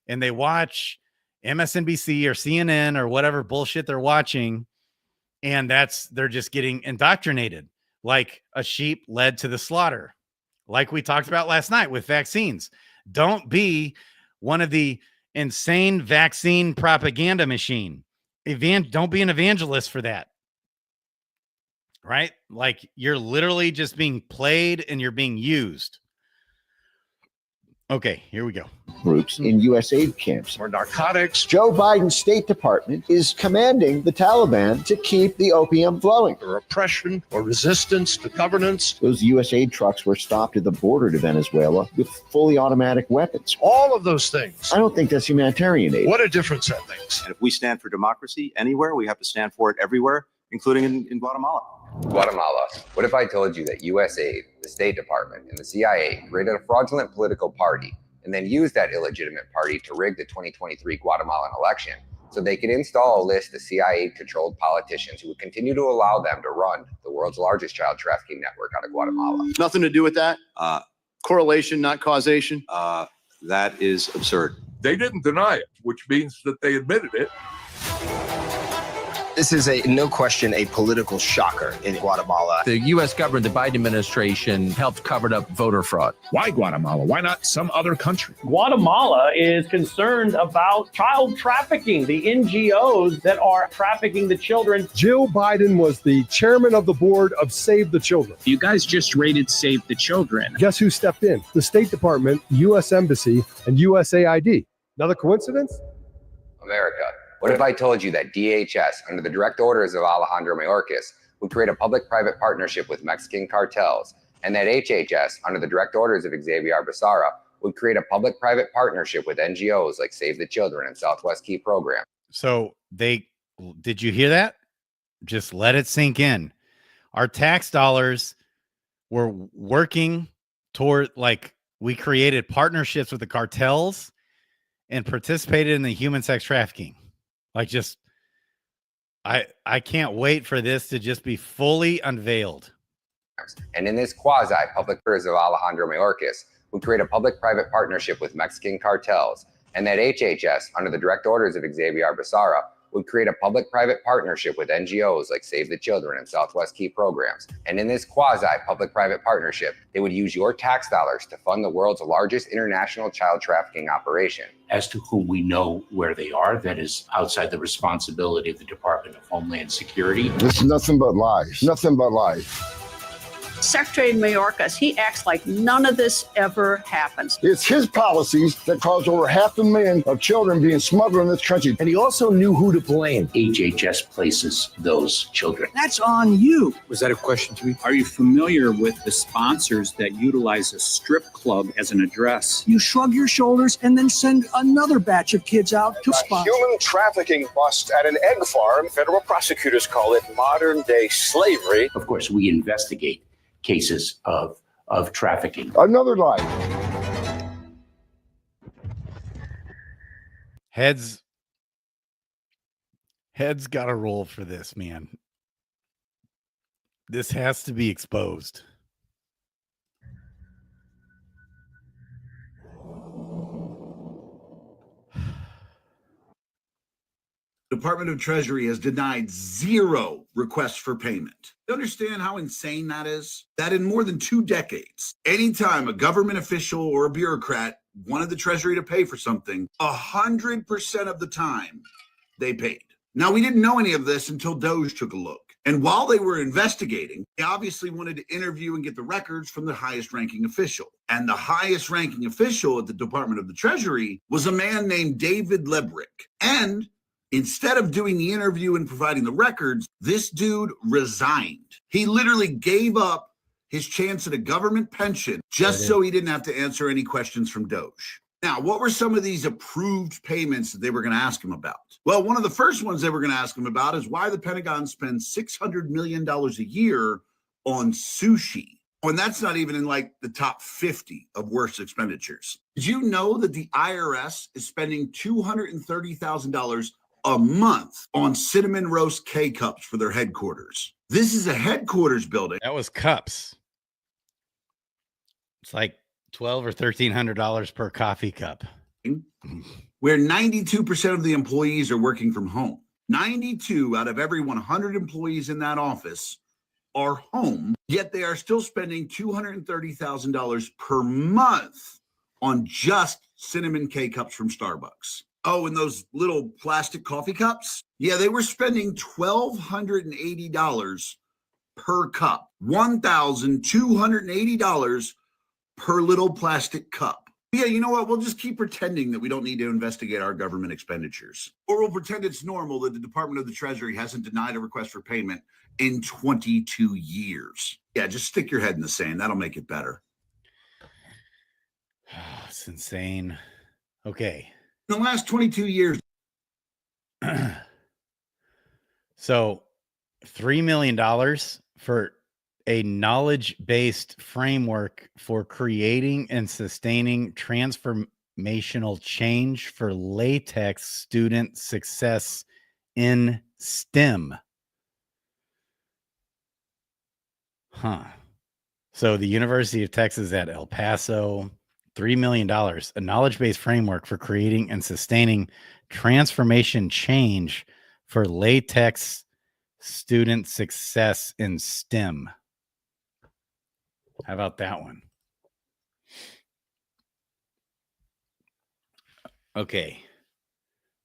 S1: and they watch MSNBC or CNN or whatever bullshit they're watching. And they're just getting indoctrinated like a sheep led to the slaughter. Like we talked about last night with vaccines. Don't be one of the insane vaccine propaganda machine. Don't be an evangelist for that. Right? Like you're literally just being played and you're being used. Okay, here we go.
S5: Groups in USAID camps
S9: Or narcotics.
S5: Joe Biden's State Department is commanding the Taliban to keep the opium flowing.
S9: Or oppression or resistance to governance.
S5: Those USAID trucks were stopped at the border to Venezuela with fully automatic weapons.
S9: All of those things.
S5: I don't think that's humanitarian aid.
S9: What a difference that makes.
S12: And if we stand for democracy anywhere, we have to stand for it everywhere, including in Guatemala.
S4: Guatemala. What if I told you that USAID, the State Department, and the CIA created a fraudulent political party and then used that illegitimate party to rig the 2023 Guatemalan election so they could install a list of CIA-controlled politicians who would continue to allow them to run the world's largest child trafficking network out of Guatemala?
S12: Nothing to do with that. Correlation, not causation. That is absurd.
S9: They didn't deny it, which means that they admitted it.
S13: This is no question, a political shocker in Guatemala.
S14: The U.S. government, the Biden administration, helped cover up voter fraud.
S11: Why Guatemala? Why not some other country?
S15: Guatemala is concerned about child trafficking, the NGOs that are trafficking the children.
S10: Jill Biden was the chairman of the board of Save the Children.
S16: You guys just raided Save the Children.
S10: Guess who stepped in? The State Department, U.S. Embassy, and USAID. Another coincidence?
S4: America. What if I told you that DHS, under the direct orders of Alejandro Mayorkas, would create a public-private partnership with Mexican cartels, and that HHS, under the direct orders of Xavier Becerra, would create a public-private partnership with NGOs like Save the Children and Southwest Key Program?
S1: So did you hear that? Just let it sink in. Our tax dollars were working toward, like, we created partnerships with the cartels and participated in the human sex trafficking. Like, just, I can't wait for this to just be fully unveiled.
S4: And in this quasi-public orders of Alejandro Mayorkas, would create a public-private partnership with Mexican cartels, and that HHS, under the direct orders of Xavier Becerra, would create a public-private partnership with NGOs like Save the Children and Southwest Key Programs. And in this quasi-public-private partnership, they would use your tax dollars to fund the world's largest international child trafficking operation.
S17: As to whom we know where they are, that is outside the responsibility of the Department of Homeland Security.
S18: This is nothing but lies. Nothing but lies.
S19: Secretary Mayorkas, he acts like none of this ever happens.
S18: It's his policies that caused over 500,000 of children being smuggled in this country.
S17: And he also knew who to blame. HHS places those children. That's on you.
S12: Was that a question to me?
S16: Are you familiar with the sponsors that utilize a strip club as an address?
S20: You shrug your shoulders and then send another batch of kids out to sponsor.
S21: Human trafficking bust at an egg farm. Federal prosecutors call it modern-day slavery.
S17: Of course, we investigate cases of trafficking.
S18: Another lie.
S1: Heads got to roll for this, man. This has to be exposed.
S22: Department of Treasury has denied 0 requests for payment. You understand how insane that is? That in more than 2 decades, anytime a government official or a bureaucrat wanted the Treasury to pay for something, 100% of the time they paid. Now, we didn't know any of this until DOGE took a look. And while they were investigating, they obviously wanted to interview and get the records from the highest ranking official. And the highest ranking official at the Department of the Treasury was a man named David Lebrick. And Instead of doing the interview and providing the records, this dude resigned. He literally gave up his chance at a government pension just so he didn't have to answer any questions from DOGE. Now, what were some of these approved payments that they were going to ask him about? Well, one of the first ones they were going to ask him about is why the Pentagon spends $600 million a year on sushi. And that's not even in like the top 50 of worst expenditures. Did you know that the IRS is spending $230,000 a month on cinnamon roast K-cups for their headquarters? This is a headquarters building.
S1: That was cups. It's like $1,200 or $1,300 per coffee cup.
S22: Where 92% of the employees are working from home. 92 out of every 100 employees in that office are home, yet they are still spending $230,000 per month on just cinnamon K-cups from Starbucks. Oh, and those little plastic coffee cups? Yeah, they were spending $1,280 per cup. $1,280 per little plastic cup. Yeah, you know what? We'll just keep pretending that we don't need to investigate our government expenditures. Or we'll pretend it's normal that the Department of the Treasury hasn't denied a request for payment in 22 years. Yeah, just stick your head in the sand. That'll make it better.
S1: It's insane. Okay.
S22: In the last 22 years.
S1: So $3 million for a knowledge-based framework for creating and sustaining transformational change for latex student success in STEM. So the University of Texas at El Paso, $3 million, a knowledge-based framework for creating and sustaining transformation change for latex student success in STEM. How about that one? Okay.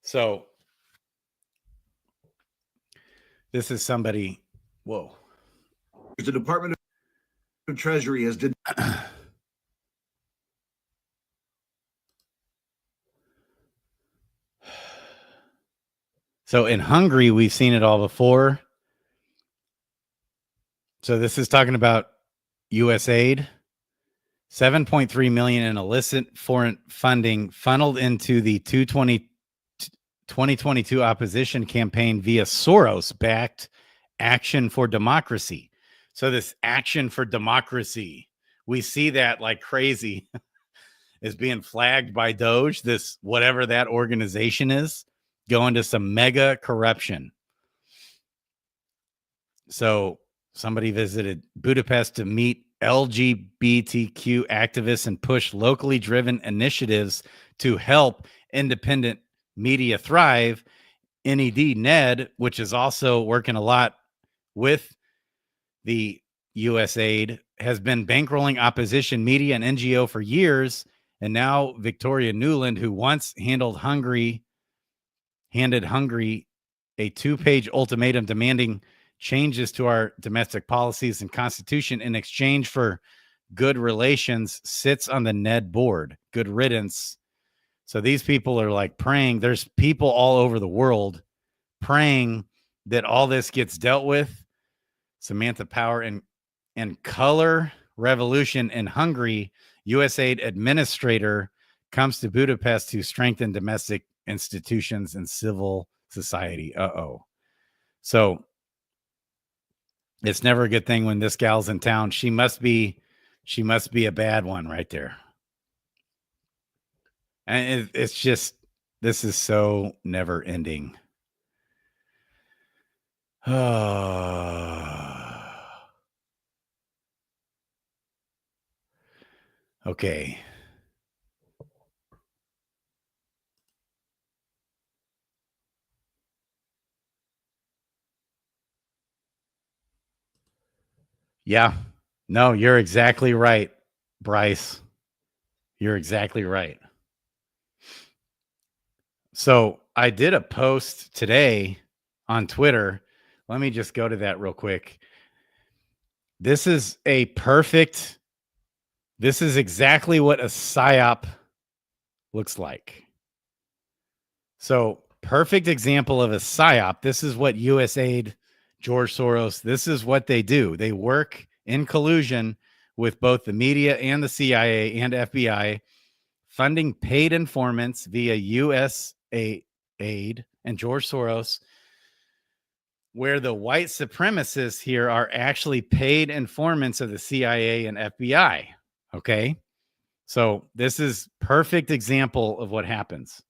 S1: So this is somebody, whoa.
S22: The Department of Treasury has did.
S1: So in Hungary, we've seen it all before. So this is talking about USAID. 7.3 million in illicit foreign funding funneled into the 2022 opposition campaign via Soros-backed Action for Democracy. So this Action for Democracy, we see that like crazy is being flagged by DOGE, this whatever that organization is, going to some mega corruption. So somebody visited Budapest to meet LGBTQ activists and push locally driven initiatives to help independent media thrive. NED, which is also working a lot with the USAID, has been bankrolling opposition media and NGO for years. And now Victoria Nuland, who once handed Hungary a 2-page ultimatum demanding changes to our domestic policies and constitution in exchange for good relations, sits on the NED board. Good riddance. So these people are like praying. There's people all over the world praying that all this gets dealt with. Samantha Power and Color Revolution in Hungary, USAID administrator, comes to Budapest to strengthen domestic institutions and civil society. So it's never a good thing when this gal's in town. She must be a bad one right there. And it's just, this is so never ending. Okay. Yeah. No, you're exactly right, Bryce. You're exactly right. So I did a post today on Twitter. Let me just go to that real quick. This is exactly what a PSYOP looks like. So perfect example of a psyop. This is what USAID, George Soros, this is what they do. They work in collusion with both the media and the CIA and FBI, funding paid informants via USAID and George Soros, where the white supremacists here are actually paid informants of the CIA and FBI. Okay. So this is perfect example of what happens.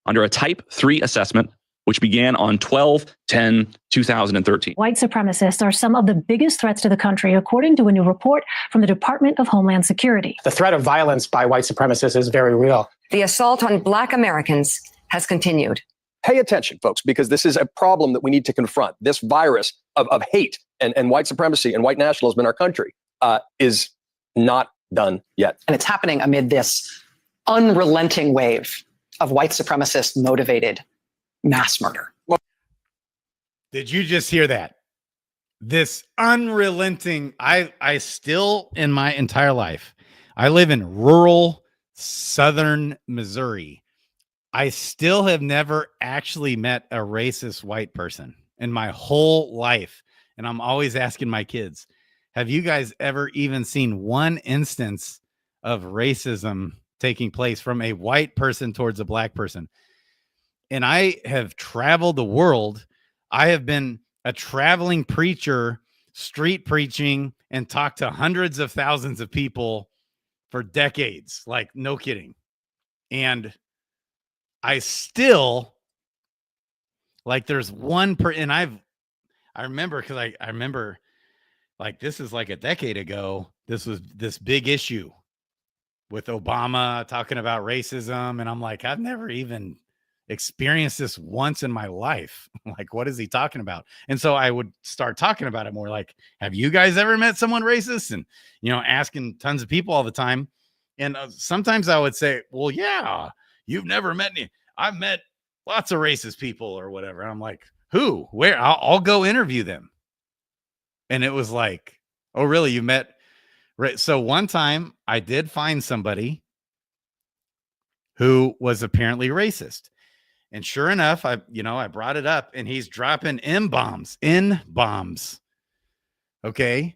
S2: Under a Type 3 assessment, which began on 12/10/2013.
S3: White supremacists are some of the biggest threats to the country, according to a new report from the Department of Homeland Security.
S23: The threat of violence by white supremacists is very real.
S24: The assault on Black Americans has continued.
S25: Pay attention, folks, because this is a problem that we need to confront. This virus of hate and white supremacy and white nationalism in our country is not done yet.
S23: And it's happening amid this unrelenting wave of white supremacist motivated mass murder.
S1: Did you just hear that? This unrelenting, I still, in my entire life, I live in rural southern Missouri. I still have never actually met a racist white person in my whole life. And I'm always asking my kids, have you guys ever even seen one instance of racism taking place from a white person towards a black person? And I have traveled the world. I have been a traveling preacher, street preaching, and talked to hundreds of thousands of people for decades. Like, no kidding. And I still, like, there's one and I remember, because I remember, like, this is like a decade ago. This was this big issue with Obama talking about racism. And I'm like, I've never even experienced this once in my life. Like, what is he talking about? And so I would start talking about it more, like, have you guys ever met someone racist? And, asking tons of people all the time. And sometimes I would say, well, yeah, you've never met any. I've met lots of racist people or whatever. And I'm like, who? Where? I'll go interview them. And it was like, oh, really? You met? Right. So one time I did find somebody who was apparently racist. And sure enough, I brought it up, and he's dropping N-bombs. Okay.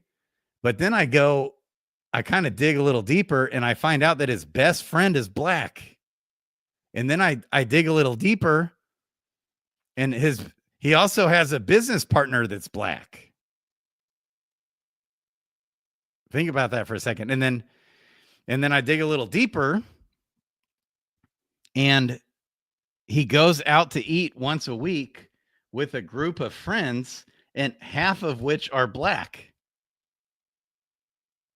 S1: But then I kind of dig a little deeper, and I find out that his best friend is black. And then I dig a little deeper, and he also has a business partner that's black. Think about that for a second. And then I dig a little deeper, and he goes out to eat once a week with a group of friends, and half of which are black.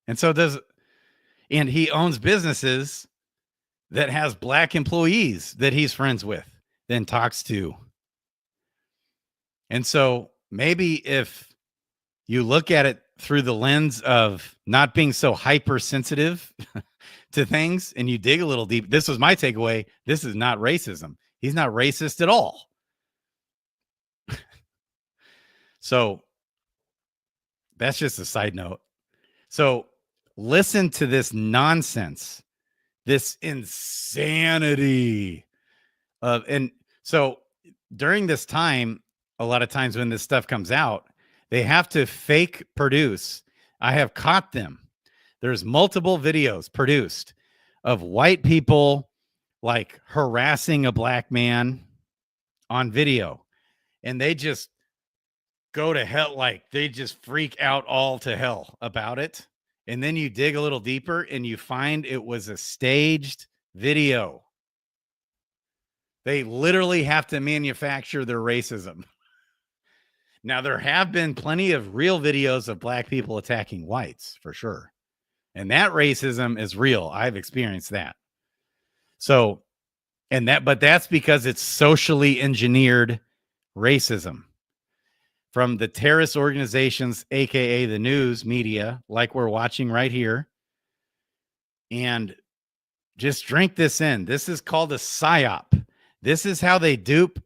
S1: And and he owns businesses that has black employees that he's friends with, then talks to. And so maybe if you look at it through the lens of not being so hypersensitive to things, and you dig a little deep, this was my takeaway. This is not racism. He's not racist at all. So that's just a side note. So listen to this nonsense, this insanity and so during this time, a lot of times when this stuff comes out, they have to fake produce. I have caught them. There's multiple videos produced of white people like harassing a black man on video, and they just go to hell. Like, they just freak out all to hell about it. And then you dig a little deeper and you find it was a staged video. They literally have to manufacture their racism. Now, there have been plenty of real videos of black people attacking whites, for sure. And that racism is real. I've experienced that. So, but that's because it's socially engineered racism from the terrorist organizations, aka the news media, like we're watching right here. And just drink this in. This is called a psyop. This is how they dupe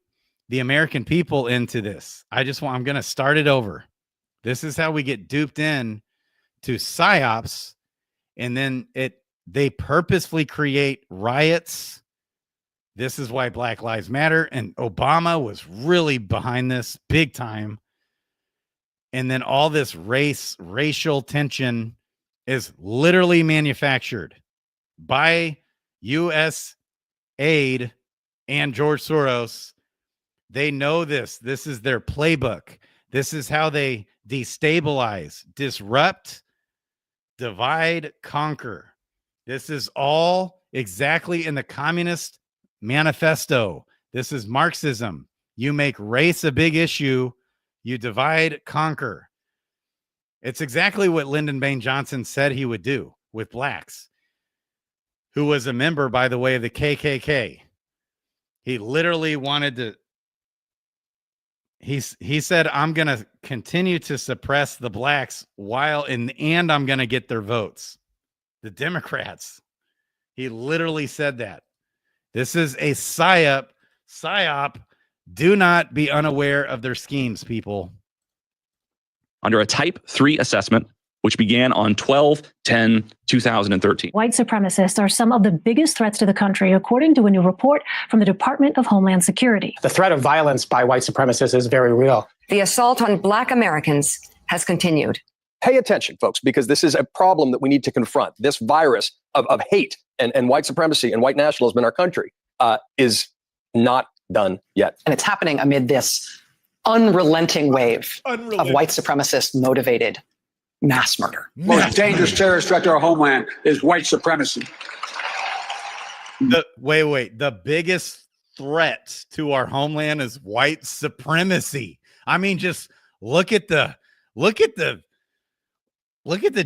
S1: the American people into this. I'm going to start it over. This is how we get duped in to psyops. And then they purposefully create riots This is why Black Lives Matter. And Obama was really behind this big time. And then all this racial tension is literally manufactured by USAID and George Soros. They know this. This is their playbook. This is how they destabilize, disrupt, divide, conquer. This is all exactly in the Communist Manifesto. This is Marxism. You make race a big issue. You divide, conquer. It's exactly what Lyndon Baines Johnson said he would do with blacks, who was a member, by the way, of the KKK. He literally wanted to, he said, I'm going to continue to suppress the blacks and I'm going to get their votes. The Democrats. He literally said that. This is a psyop. Do not be unaware of their schemes, people.
S2: Under a Type 3 assessment, which began on 12/10/2013.
S3: White supremacists are some of the biggest threats to the country, according to a new report from the Department of Homeland Security.
S5: The threat of violence by white supremacists is very real.
S24: The assault on Black Americans has continued.
S25: Pay attention, folks, because this is a problem that we need to confront. This virus of hate and white supremacy and white nationalism in our country is not done yet.
S23: And it's happening amid this unrelenting wave of white supremacist motivated mass murder.
S6: Most dangerous terrorist threat to our homeland is white supremacy.
S1: The biggest threat to our homeland is white supremacy. I mean, just look at the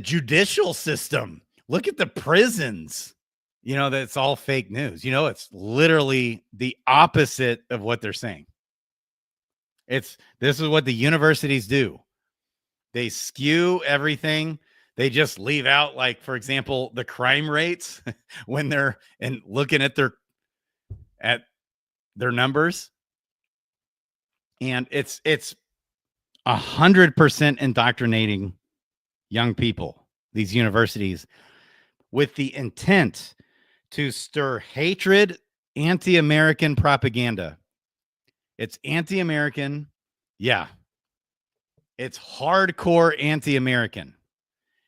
S1: judicial system. Look at the prisons. You know, that's all fake news. You know, it's literally the opposite of what they're saying. This is what the universities do. They skew everything. They just leave out, like, for example, the crime rates when they're looking at their numbers. And it's 100% indoctrinating young people, these universities, with the intent to stir hatred, anti-American propaganda. It's anti-American. Yeah. It's hardcore anti-American.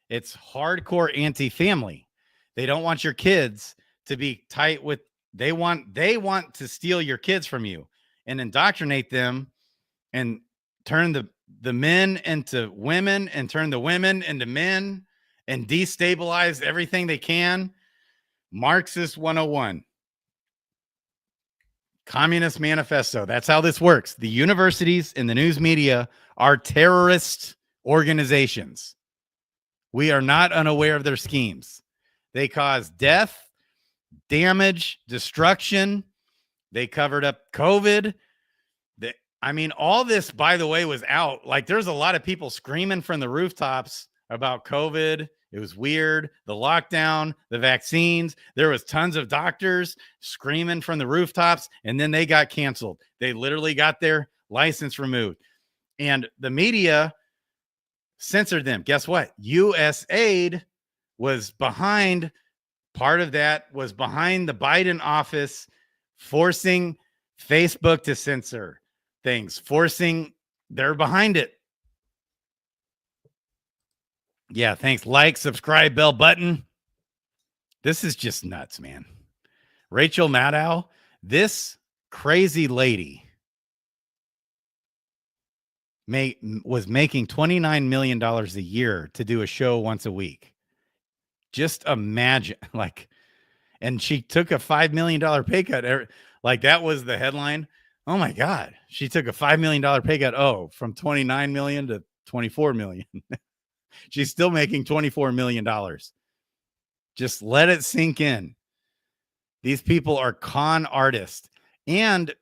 S1: It's hardcore anti-family. They don't want your kids to be tight with, they want to steal your kids from you and indoctrinate them and turn the men into women and turn the women into men and destabilize everything they can. Marxist 101. Communist Manifesto. That's how this works. The universities and the news media are terrorist organizations. We are not unaware of their schemes. They cause death, damage, destruction. They covered up COVID. All this, by the way, was out. Like, there's a lot of people screaming from the rooftops about COVID. It was weird. The lockdown, the vaccines. There was tons of doctors screaming from the rooftops, and then they got canceled. They literally got their license removed. And the media censored them. Guess what? USAID was behind. Part of that was behind the Biden office forcing Facebook to censor things, they're behind it. Yeah, thanks. Like, subscribe, bell button. This is just nuts, man. Rachel Maddow, this crazy lady was making $29 million a year to do a show once a week. Just imagine, and she took a $5 million pay cut. Like, that was the headline. Oh my God. She took a $5 million pay cut. Oh, from 29 million to 24 million. She's still making $24 million. Just let it sink in. These people are con artists. And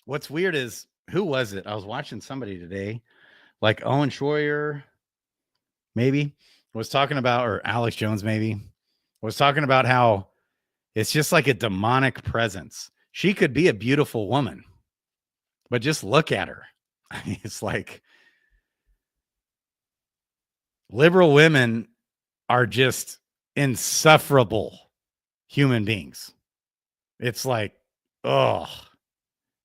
S1: what's weird is, who was it? I was watching somebody today, like Owen Schroyer, maybe, was talking about, or Alex Jones, maybe, was talking about how it's just like a demonic presence. She could be a beautiful woman, but just look at her. It's like liberal women are just insufferable human beings. It's like Oh,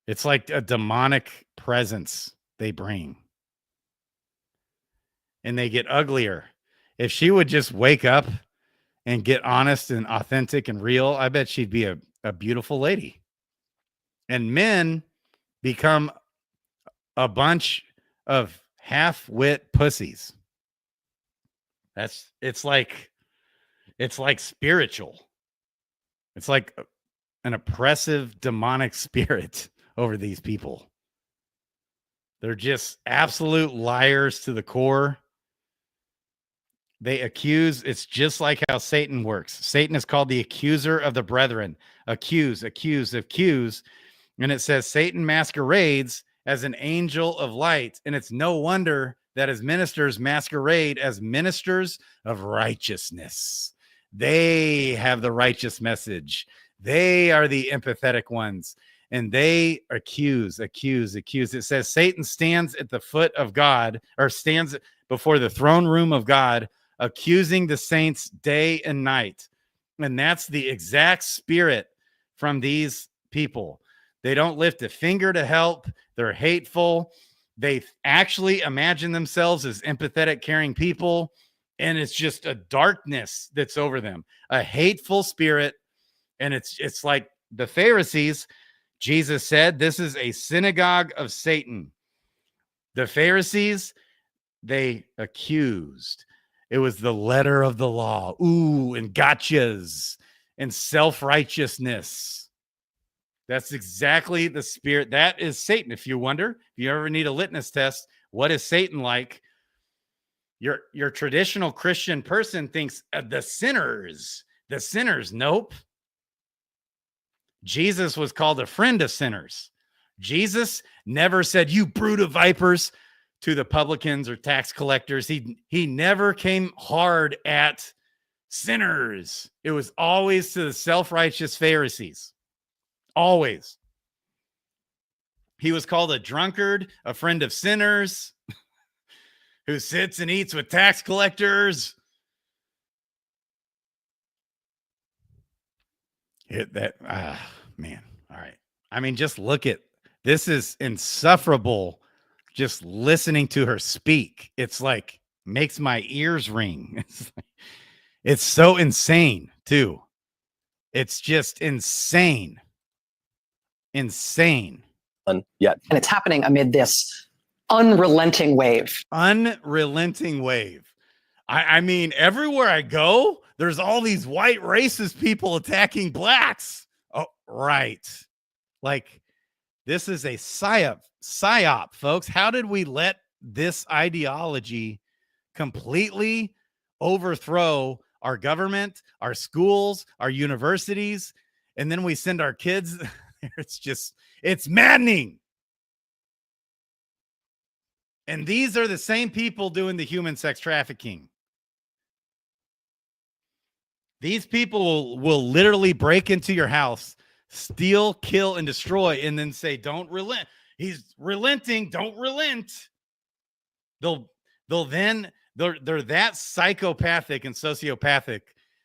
S1: it's like a demonic presence they bring. And they get uglier. If she would just wake up and get honest and authentic and real, I bet she'd be a beautiful lady. And men become a bunch of half-wit pussies. It's like spiritual. It's like an oppressive demonic spirit over these people. They're just absolute liars to the core. They accuse. It's just like how Satan works. Satan is called the accuser of the brethren. Accuse. And it says Satan masquerades as an angel of light. And it's no wonder that his ministers masquerade as ministers of righteousness. They have the righteous message. They are the empathetic ones. And they accuse. It says Satan stands at the foot of God, or stands before the throne room of God, accusing the saints day and night. And that's the exact spirit from these people. They don't lift a finger to help. They're hateful. They actually imagine themselves as empathetic, caring people. And it's just a darkness that's over them, a hateful spirit. And it's like the Pharisees. Jesus said, this is a synagogue of Satan. The Pharisees, they accused. It was the letter of the law. Ooh, and gotchas and self-righteousness. That's exactly the spirit. That is Satan. If you wonder, if you ever need a litmus test, what is Satan like? Your traditional Christian person thinks the sinners. Nope. Jesus was called a friend of sinners. Jesus never said, you brood of vipers, to the publicans or tax collectors. He never came hard at sinners. It was always to the self-righteous Pharisees. Always. He was called a drunkard, a friend of sinners, who sits and eats with tax collectors. Man. All right. I mean, just look at this. Is insufferable. Just listening to her speak. It's like makes my ears ring. It's so insane too. It's just insane.
S23: Yet. And it's happening amid this unrelenting wave.
S1: I mean, everywhere I go, there's all these white racist people attacking blacks. Oh, right. Like, this is a psyop, folks. How did we let this ideology completely overthrow our government, our schools, our universities, and then we send our kids? It's maddening. And these are the same people doing the human sex trafficking. These people will literally break into your house, steal, kill, and destroy, and then say, don't relent. He's relenting. Don't relent. They're that psychopathic and sociopathic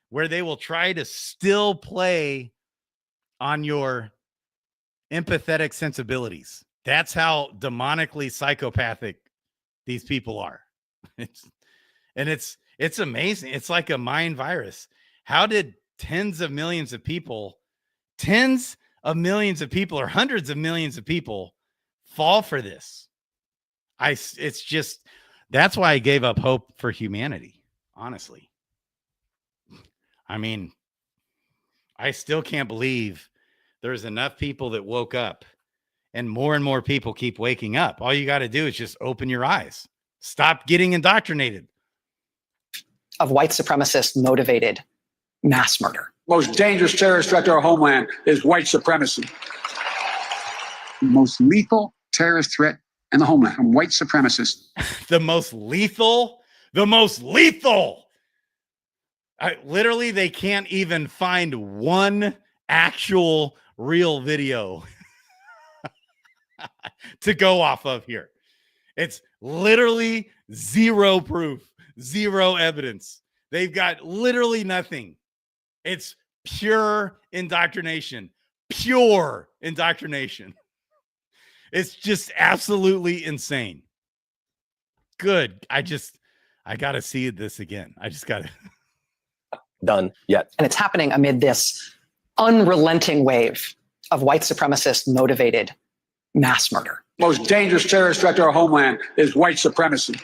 S1: where they will try to still play on your empathetic sensibilities. That's how demonically psychopathic these people are. It's amazing. It's like a mind virus. How did tens of millions of people or hundreds of millions of people fall for this? That's why I gave up hope for humanity, honestly. I mean, I still can't believe there's enough people that woke up, and more people keep waking up. All you got to do is just open your eyes. Stop getting indoctrinated.
S23: Of white supremacist motivated mass murder.
S6: Most dangerous terrorist threat to our homeland is white supremacy. The most lethal terrorist threat in the homeland from white supremacists.
S1: The most lethal. Literally, they can't even find one actual real video to go off of here. It's literally zero proof, zero evidence. They've got literally nothing. It's pure indoctrination, pure indoctrination. It's just absolutely insane. Good. I got to see this again. I just got to.
S25: Done yet.
S23: And it's happening amid this unrelenting wave of white supremacist motivated mass murder.
S6: Most dangerous terrorist threat to our homeland is white supremacy.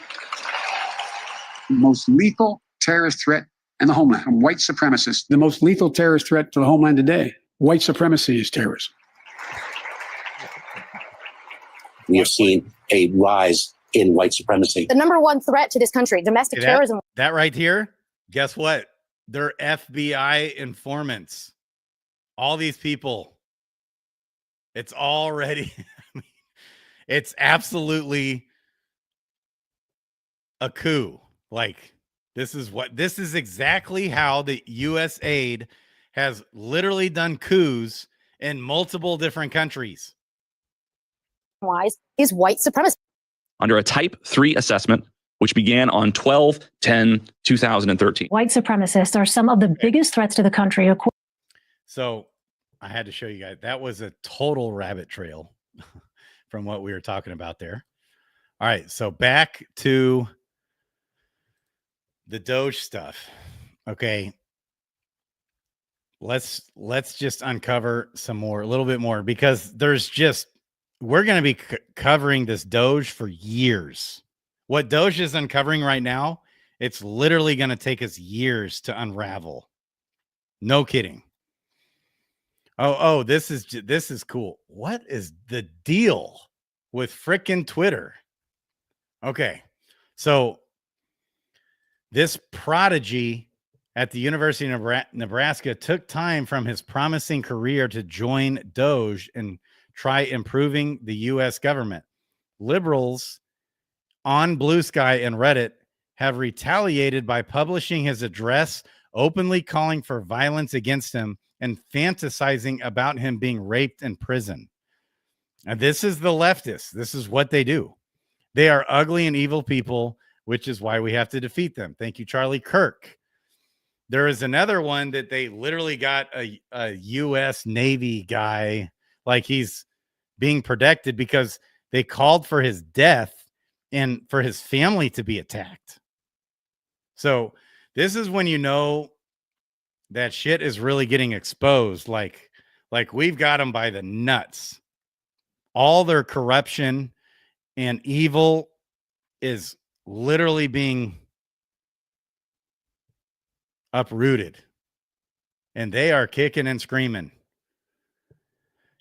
S6: The most lethal terrorist threat in the homeland. White supremacists. The most lethal terrorist threat to the homeland today. White supremacy is terrorism.
S7: We have seen a rise in white supremacy.
S8: The number one threat to this country, domestic terrorism.
S1: That right here, guess what? They're FBI informants. All these people. It's already, it's absolutely a coup. Like, this is exactly how the USAID has literally done coups in multiple different countries.
S8: Wise is white supremacy.
S2: Under a Type 3 assessment, which began on 12/10/2013.
S3: White supremacists are some of the biggest threats to the country.
S1: So I had to show you guys. That was a total rabbit trail from what we were talking about there. All right. So back to the DOGE stuff. Okay. Let's just uncover some more, a little bit more, because we're going to be covering this DOGE for years. What DOGE is uncovering right now, it's literally going to take us years to unravel. No kidding. Oh, this is cool. What is the deal with frickin' Twitter? Okay. So this prodigy at the University of Nebraska took time from his promising career to join DOGE and try improving the U.S. government. Liberals on Blue Sky and Reddit have retaliated by publishing his address, openly calling for violence against him and fantasizing about him being raped in prison. And this is the leftists. This is what they do. They are ugly and evil people, which is why we have to defeat them. Thank you, Charlie Kirk. There is another one that they literally got a U.S. Navy guy, like he's being protected because they called for his death and for his family to be attacked. So this is when you know that shit is really getting exposed. Like we've got them by the nuts. All their corruption and evil is literally being uprooted. And they are kicking and screaming.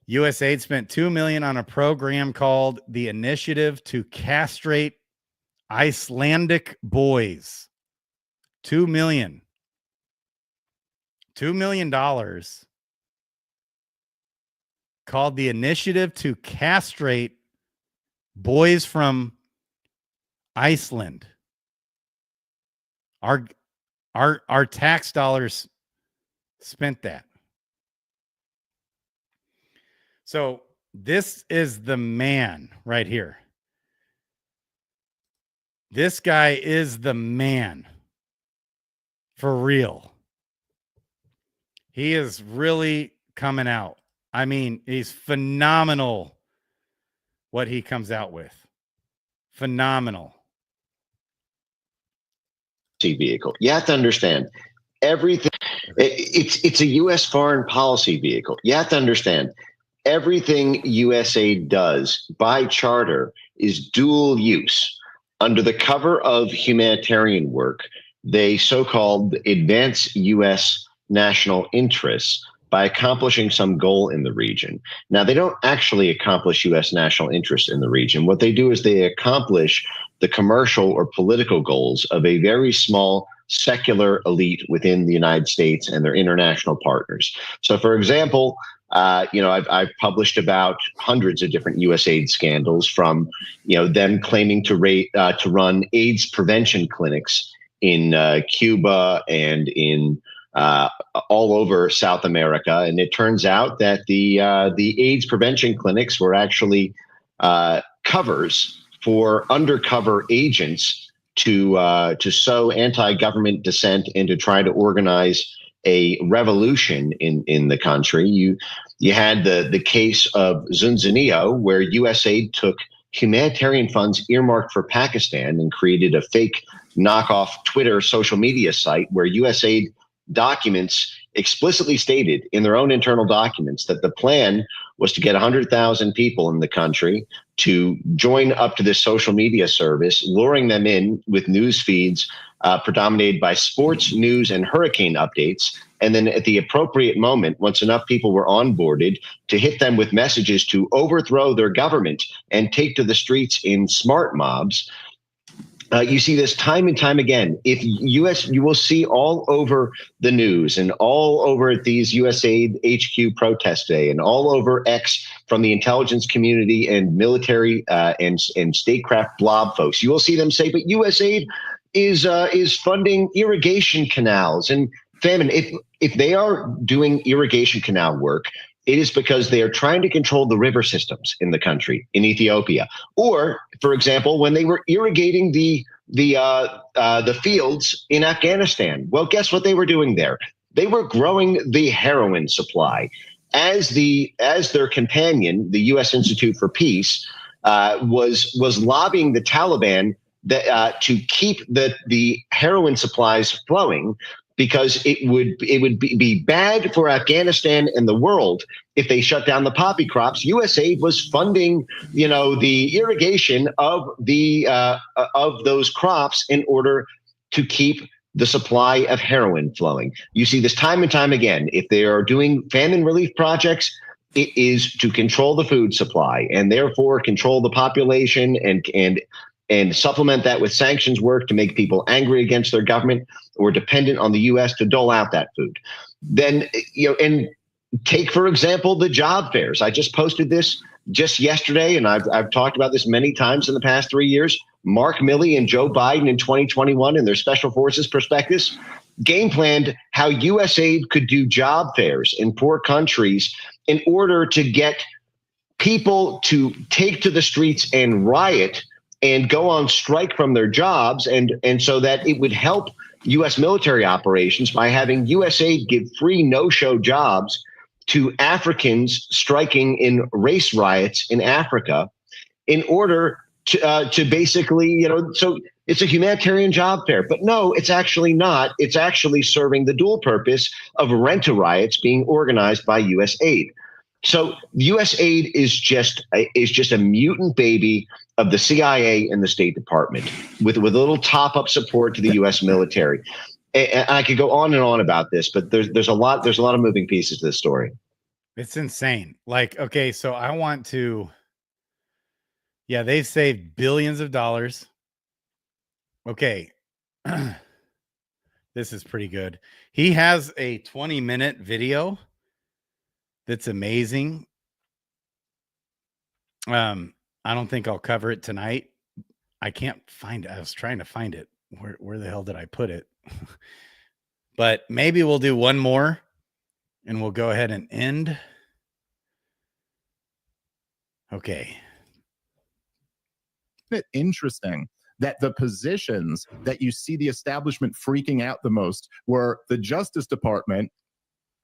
S1: USAID spent $2 million on a program called the Initiative to Castrate Icelandic Boys. $2 million. $2 million called the Initiative to Castrate Boys from Iceland. Our tax dollars spent that. So this is the man right here. This guy is the man. For real. He is really coming out. I mean, he's phenomenal what he comes out with. Phenomenal.
S9: Vehicle. You have to understand everything. It's a U.S. foreign policy vehicle. You have to understand everything USAID does by charter is dual use. Under the cover of humanitarian work, they so-called advance U.S. national interests by accomplishing some goal in the region. Now, they don't actually accomplish U.S. national interests in the region. What they do is they accomplish the commercial or political goals of a very small secular elite within the United States and their international partners. So, for example, I've published about hundreds of different USAID scandals, from them claiming to run AIDS prevention clinics in Cuba and in all over South America, and it turns out that the AIDS prevention clinics were actually covers for undercover agents to sow anti-government dissent and to try to organize a revolution in the country. You had the case of Zunzaneo, where USAID took humanitarian funds earmarked for Pakistan and created a fake knockoff Twitter social media site where USAID documents explicitly stated in their own internal documents that the plan was to get 100,000 people in the country to join up to this social media service, luring them in with news feeds predominated by sports, news, and hurricane updates. And then at the appropriate moment, once enough people were onboarded, to hit them with messages to overthrow their government and take to the streets in smart mobs. You see this time and time again. You will see all over the news and all over these USAID HQ protest day and all over X from the intelligence community and military and statecraft blob folks. You will see them say, but USAID is funding irrigation canals and famine. If they are doing irrigation canal work, it is because they are trying to control the river systems in the country, in Ethiopia. Or, for example, when they were irrigating the fields in Afghanistan. Well, guess what they were doing there? They were growing the heroin supply. As their companion, the U.S. Institute for Peace, was lobbying the Taliban to keep the heroin supplies flowing, because it would be bad for Afghanistan and the world if they shut down the poppy crops. USAID was funding, the irrigation of those crops in order to keep the supply of heroin flowing. You see this time and time again. If they are doing famine relief projects, it is to control the food supply and therefore control the population and supplement that with sanctions work to make people angry against their government or dependent on the U.S. to dole out that food. Then, and take, for example, the job fairs. I just posted this just yesterday, and I've talked about this many times in the past 3 years. Mark Milley and Joe Biden in 2021 in their Special Forces prospectus game planned how USAID could do job fairs in poor countries in order to get people to take to the streets and riot and go on strike from their jobs, and so that it would help U.S. military operations by having USAID give free no-show jobs to Africans striking in race riots in Africa in order to basically, so it's a humanitarian job fair. But no, it's actually not. It's actually serving the dual purpose of rent-a-riots being organized by USAID. So USAID is just a mutant baby of the CIA and the State Department with a little top-up support to the U.S. military. And I could go on and on about this, but there's a lot of moving pieces to this story.
S1: It's insane. Like, okay, so I want to, they've saved billions of dollars. Okay. This is pretty good. He has a 20-minute video that's amazing. I don't think I'll cover it tonight. I can't find it. I was trying to find it. Where the hell did I put it? But maybe we'll do one more and we'll go ahead and end. Okay.
S10: Isn't it interesting that the positions that you see the establishment freaking out the most were the Justice Department,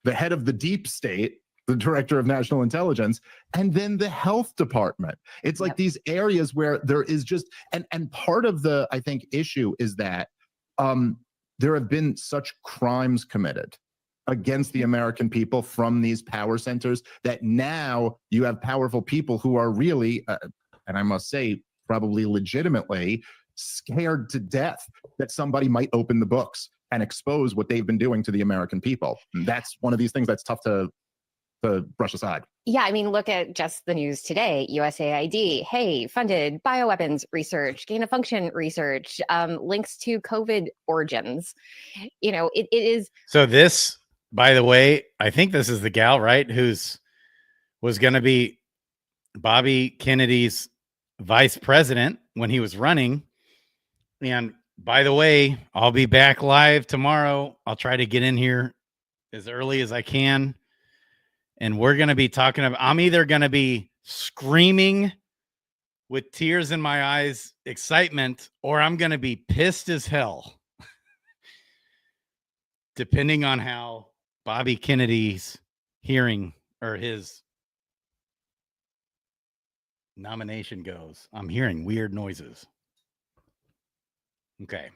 S10: the head of the deep state, the director of national intelligence, and then the health department. It's like these areas where there is just, and part of the, I think, issue is that there have been such crimes committed against the American people from these power centers that now you have powerful people who are really, and I must say, probably legitimately scared to death that somebody might open the books and expose what they've been doing to the American people. And that's one of these things that's tough to brush aside.
S11: Yeah, I mean, look at just the news today. USAID, hey, funded bioweapons research, gain-of-function research, links to COVID origins. It is.
S1: So this, by the way, I think this is the gal, right, was going to be Bobby Kennedy's vice president when he was running. And by the way, I'll be back live tomorrow. I'll try to get in here as early as I can. And we're going to be talking about, I'm either going to be screaming with tears in my eyes, excitement, or I'm going to be pissed as hell, depending on how Bobby Kennedy's hearing or his nomination goes. I'm hearing weird noises. Okay.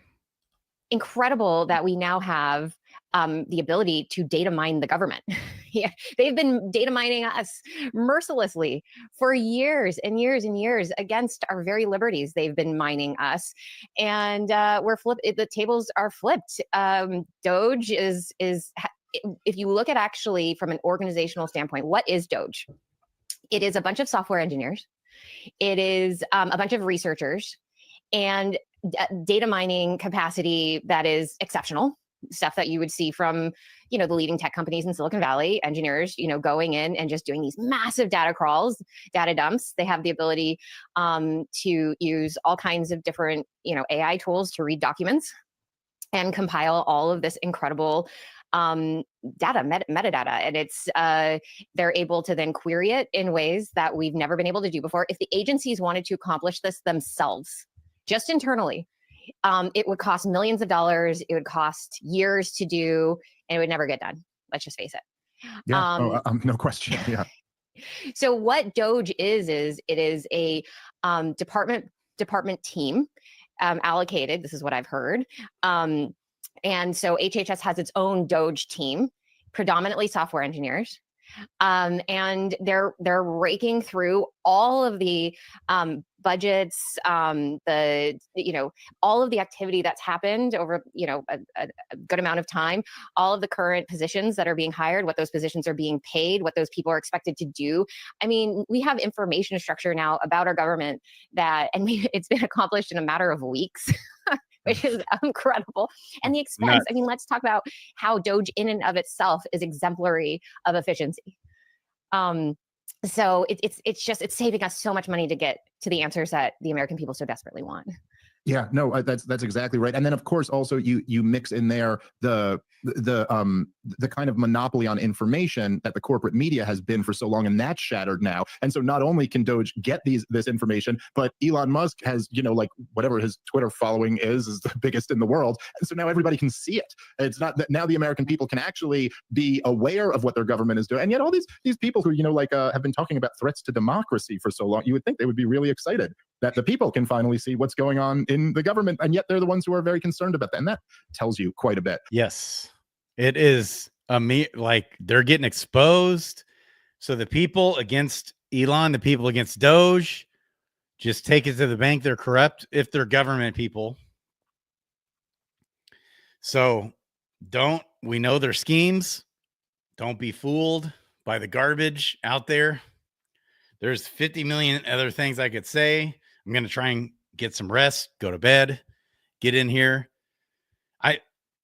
S11: Incredible that we now have the ability to data mine the government. Yeah, they've been data mining us mercilessly for years and years and years against our very liberties. They've been mining us, and the tables are flipped. DOGE is if you look at actually from an organizational standpoint, what is DOGE? It is a bunch of software engineers. It is a bunch of researchers and data mining capacity that is exceptional, stuff that you would see from, the leading tech companies in Silicon Valley, engineers, going in and just doing these massive data crawls, data dumps. They have the ability to use all kinds of different, AI tools to read documents and compile all of this incredible metadata. And it's they're able to then query it in ways that we've never been able to do before. If the agencies wanted to accomplish this themselves, just internally, it would cost millions of dollars. It would cost years to do, and it would never get done. Let's just face it.
S10: Yeah, no question. Yeah.
S11: So what DOGE is it is a department team allocated. This is what I've heard. And so HHS has its own DOGE team, predominantly software engineers. And they're raking through all of the budgets, all of the activity that's happened over, a good amount of time, all of the current positions that are being hired, what those positions are being paid, what those people are expected to do. I mean, we have information structure now about our government it's been accomplished in a matter of weeks. Which is incredible. And the expense, I mean, let's talk about how DOGE in and of itself is exemplary of efficiency. So it's saving us so much money to get to the answers that the American people so desperately want.
S10: Yeah, no, that's exactly right. And then of course also you mix in there the kind of monopoly on information that the corporate media has been for so long, and that's shattered now. And so not only can DOGE get this information, but Elon Musk has, like whatever his Twitter following is the biggest in the world. And so now everybody can see it. It's not that now the American people can actually be aware of what their government is doing. And yet all these people who, have been talking about threats to democracy for so long, you would think they would be really excited that the people can finally see what's going on in the government. And yet they're the ones who are very concerned about that. And that tells you quite a bit.
S1: Yes. It is like they're getting exposed. So the people against Elon, the people against DOGE, just take it to the bank. They're corrupt if they're government people. So we know their schemes. Don't be fooled by the garbage out there. There's 50 million other things I could say. I'm going to try and get some rest, go to bed, get in here.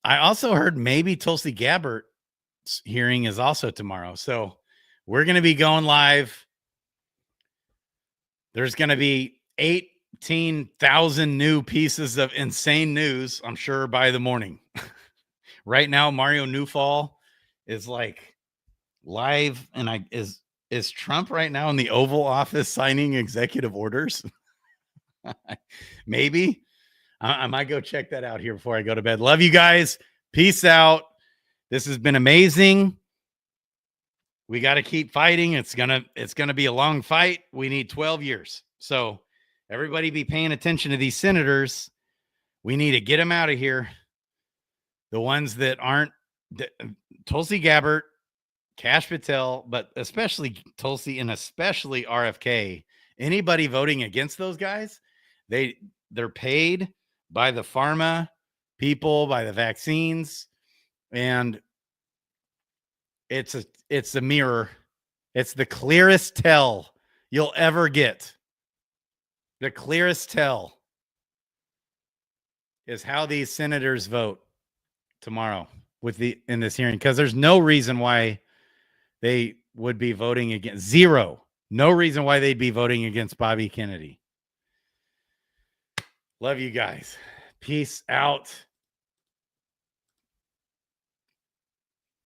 S1: I also heard maybe Tulsi Gabbard's hearing is also tomorrow. So we're going to be going live. There's going to be 18,000 new pieces of insane news, I'm sure, by the morning. Right now, Mario Newfall is like live. And is Trump right now in the Oval Office signing executive orders? Maybe. I might go check that out here before I go to bed. Love you guys. Peace out. This has been amazing. We got to keep fighting. It's gonna be a long fight. We need 12 years. So everybody be paying attention to these senators. We need to get them out of here. The ones that aren't Tulsi Gabbard, Kash Patel, but especially Tulsi and especially RFK. Anybody voting against those guys, they're paid by the pharma people, by the vaccines, and it's a mirror. It's the clearest tell you'll ever get. The clearest tell is how these senators vote tomorrow in this hearing, because there's no reason why they would be voting against no reason why they'd be voting against Bobby Kennedy. Love you guys. Peace out.